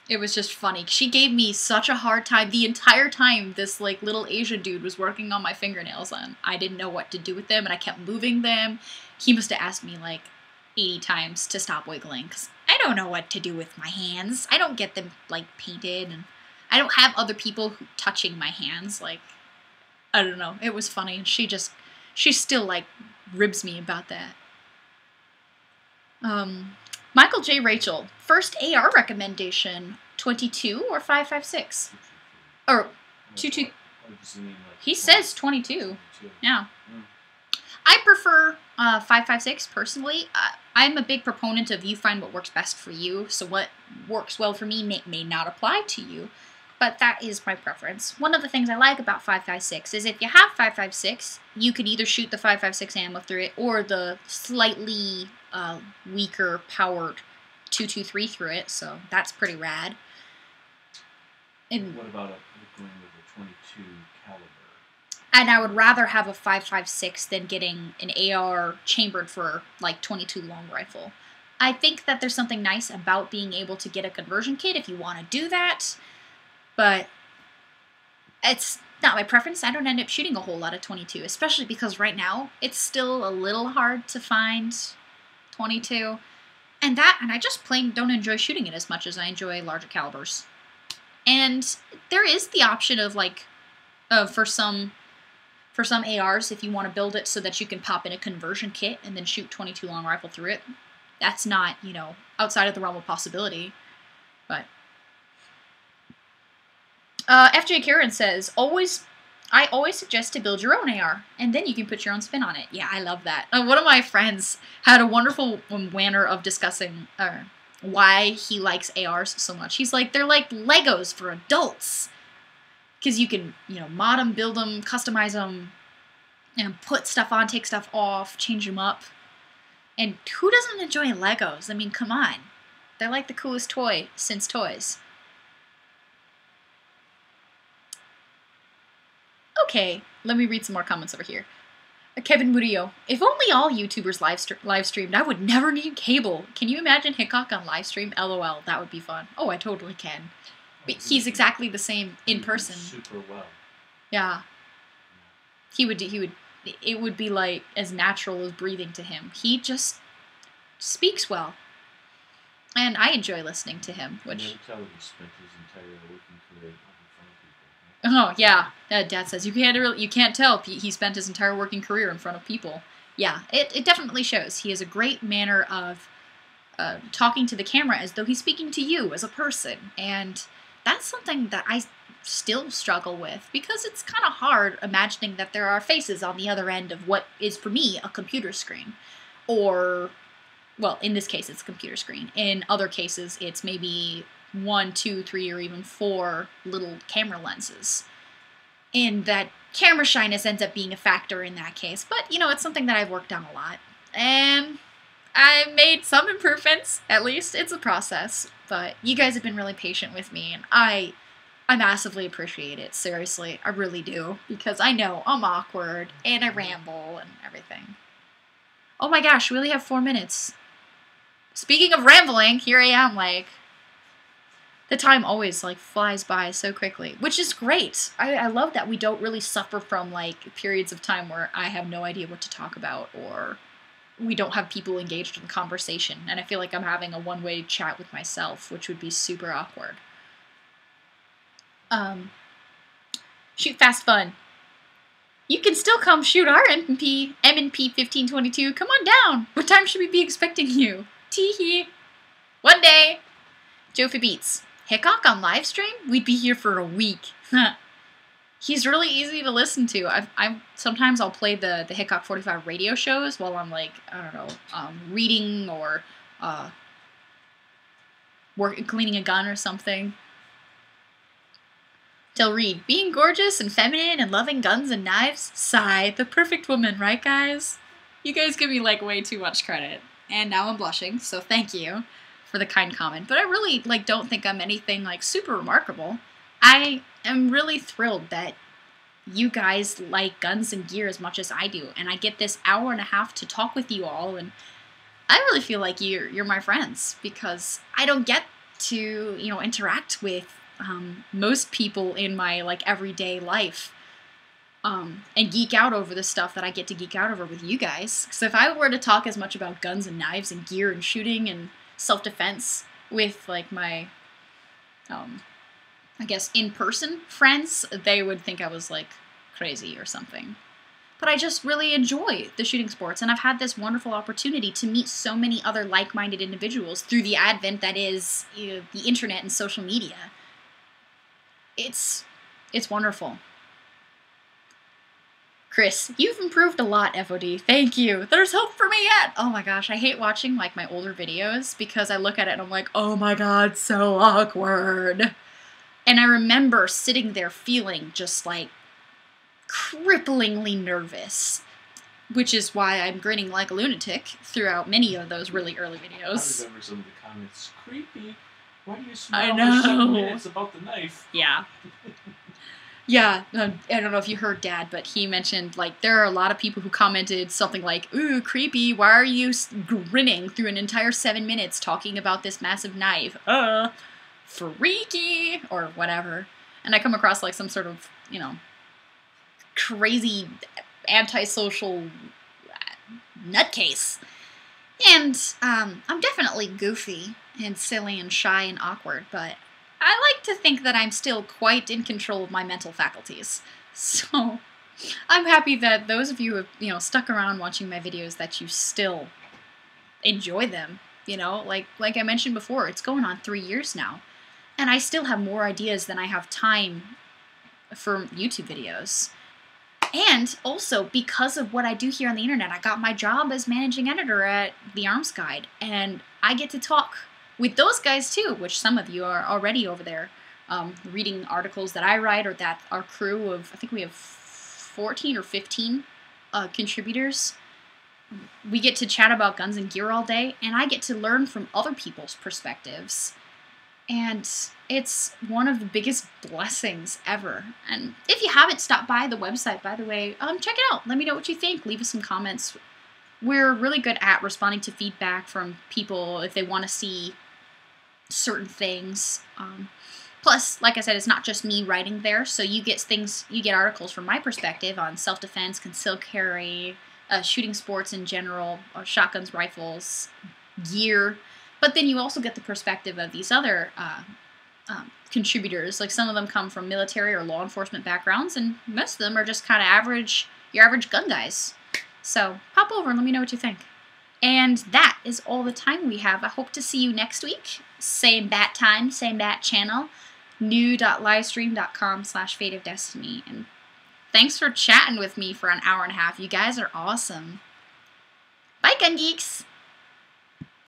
It was just funny. She gave me such a hard time the entire time this, like, little Asian dude was working on my fingernails, and I didn't know what to do with them, and I kept moving them. He must have asked me, like, 80 times to stop wiggling, because I don't know what to do with my hands. I don't get them, like, painted, and I don't have other people touching my hands. Like, I don't know. It was funny. She still, like, ribs me about that. Michael J. Rachel, first AR recommendation, 22 or 5.56? Or 22. He says 22. Yeah. I prefer 5.56 personally. I'm a big proponent of you find what works best for you. So what works well for me may not apply to you, but that is my preference. One of the things I like about 5.56 is if you have 5.56, you could either shoot the 5.56 ammo through it or the slightly weaker powered 223 through it, so that's pretty rad. And what about going with a 22 caliber? And I would rather have a 5.56 than getting an AR chambered for, like, 22 long rifle. I think that there's something nice about being able to get a conversion kit if you want to do that, but it's not my preference. I don't end up shooting a whole lot of 22, especially because right now it's still a little hard to find 22. And I just plain don't enjoy shooting it as much as I enjoy larger calibers. And there is the option of, like, for some ARs, if you want to build it so that you can pop in a conversion kit and then shoot 22 long rifle through it. That's not, you know, outside of the realm of possibility. But FJ Karen says, I always suggest to build your own AR, and then you can put your own spin on it. Yeah, I love that. One of my friends had a wonderful manner of discussing why he likes ARs so much. He's like, they're like Legos for adults. Because you can, you know, mod them, build them, customize them, and put stuff on, take stuff off, change them up. And who doesn't enjoy Legos? I mean, come on. They're like the coolest toy since toys. Okay, let me read some more comments over here. Kevin Murillo. If only all YouTubers live streamed, I would never need cable. Can you imagine Hickok on live stream? LOL, that would be fun. Oh, I totally can. But he's exactly the same in person. Super well. Yeah. It would be like as natural as breathing to him. He just speaks well. And I enjoy listening to him, which... You never tell him he spent his entire working career in front of people. Oh, yeah. Dad says, you can't tell he spent his entire working career in front of people. Yeah, it definitely shows. He has a great manner of talking to the camera as though he's speaking to you as a person. And that's something that I still struggle with, because it's kind of hard imagining that there are faces on the other end of what is, for me, a computer screen. Or, well, in this case, it's a computer screen. In other cases, it's maybe 1, 2, 3, or even 4 little camera lenses. And that camera shyness ends up being a factor in that case. But, you know, it's something that I've worked on a lot. And I've made some improvements, at least. It's a process. But you guys have been really patient with me, and I massively appreciate it. Seriously, I really do. Because I know I'm awkward, and I ramble, and everything. Oh my gosh, we only have 4 minutes. Speaking of rambling, here I am, like... The time always, like, flies by so quickly, which is great. I love that we don't really suffer from, like, periods of time where I have no idea what to talk about, or we don't have people engaged in conversation, and I feel like I'm having a one-way chat with myself, which would be super awkward. Shoot fast fun. You can still come shoot our MNP 1522. Come on down. What time should we be expecting you? Tee-hee. One day. Jofi Beats. Hickok on live stream? We'd be here for a week. He's really easy to listen to. Sometimes I'll play the Hickok 45 radio shows while I'm, like, I don't know, reading or cleaning a gun or something. Del Reed, being gorgeous and feminine and loving guns and knives? Sigh, the perfect woman, right, guys? You guys give me, like, way too much credit. And now I'm blushing, so thank you for the kind comment. But I really, like, don't think I'm anything, like, super remarkable. I am really thrilled that you guys like guns and gear as much as I do, and I get this hour and a half to talk with you all, and I really feel like you're my friends, because I don't get to, you know, interact with most people in my, like, everyday life, and geek out over the stuff that I get to geek out over with you guys. Because if I were to talk as much about guns and knives and gear and shooting and self-defense with, like, my, I guess, in-person friends, they would think I was, like, crazy or something. But I just really enjoy the shooting sports, and I've had this wonderful opportunity to meet so many other like-minded individuals through the advent that is, you know, the internet and social media. It's wonderful. Chris, you've improved a lot, FOD. Thank you. There's hope for me yet. Oh my gosh, I hate watching, like, my older videos because I look at it and I'm like, oh my god, so awkward. And I remember sitting there feeling just, like, cripplingly nervous, which is why I'm grinning like a lunatic throughout many of those really early videos. I remember some of the comments. Creepy. Why do you I smile know. for 7 minutes about the knife? Yeah. Yeah, I don't know if you heard Dad, but he mentioned, like, there are a lot of people who commented something like, ooh, creepy, why are you grinning through an entire 7 minutes talking about this massive knife? Freaky, or whatever. And I come across, like, some sort of, you know, crazy antisocial nutcase. And I'm definitely goofy and silly and shy and awkward, but I like to think that I'm still quite in control of my mental faculties. So I'm happy that those of you who have, you know, stuck around watching my videos, that you still enjoy them. You know, like I mentioned before, it's going on 3 years now. And I still have more ideas than I have time for YouTube videos. And also, because of what I do here on the internet, I got my job as managing editor at The Arms Guide. And I get to talk with those guys too, which some of you are already over there reading articles that I write, or that our crew of, I think we have 14 or 15 contributors. We get to chat about guns and gear all day, and I get to learn from other people's perspectives. And it's one of the biggest blessings ever. And if you haven't stopped by the website, by the way, check it out. Let me know what you think. Leave us some comments. We're really good at responding to feedback from people if they want to see certain things. Plus, like I said, it's not just me writing there, so you get articles from my perspective on self-defense, concealed carry, shooting sports in general, shotguns, rifles, gear. But then you also get the perspective of these other contributors. Like some of them come from military or law enforcement backgrounds, and most of them are just kind of your average gun guys. So pop over and let me know what you think. And that is all the time we have. I hope to see you next week. Same bat time, same bat channel. new.livestream.com/FateofDestinee. And thanks for chatting with me for an hour and a half. You guys are awesome. Bye, Gun Geeks!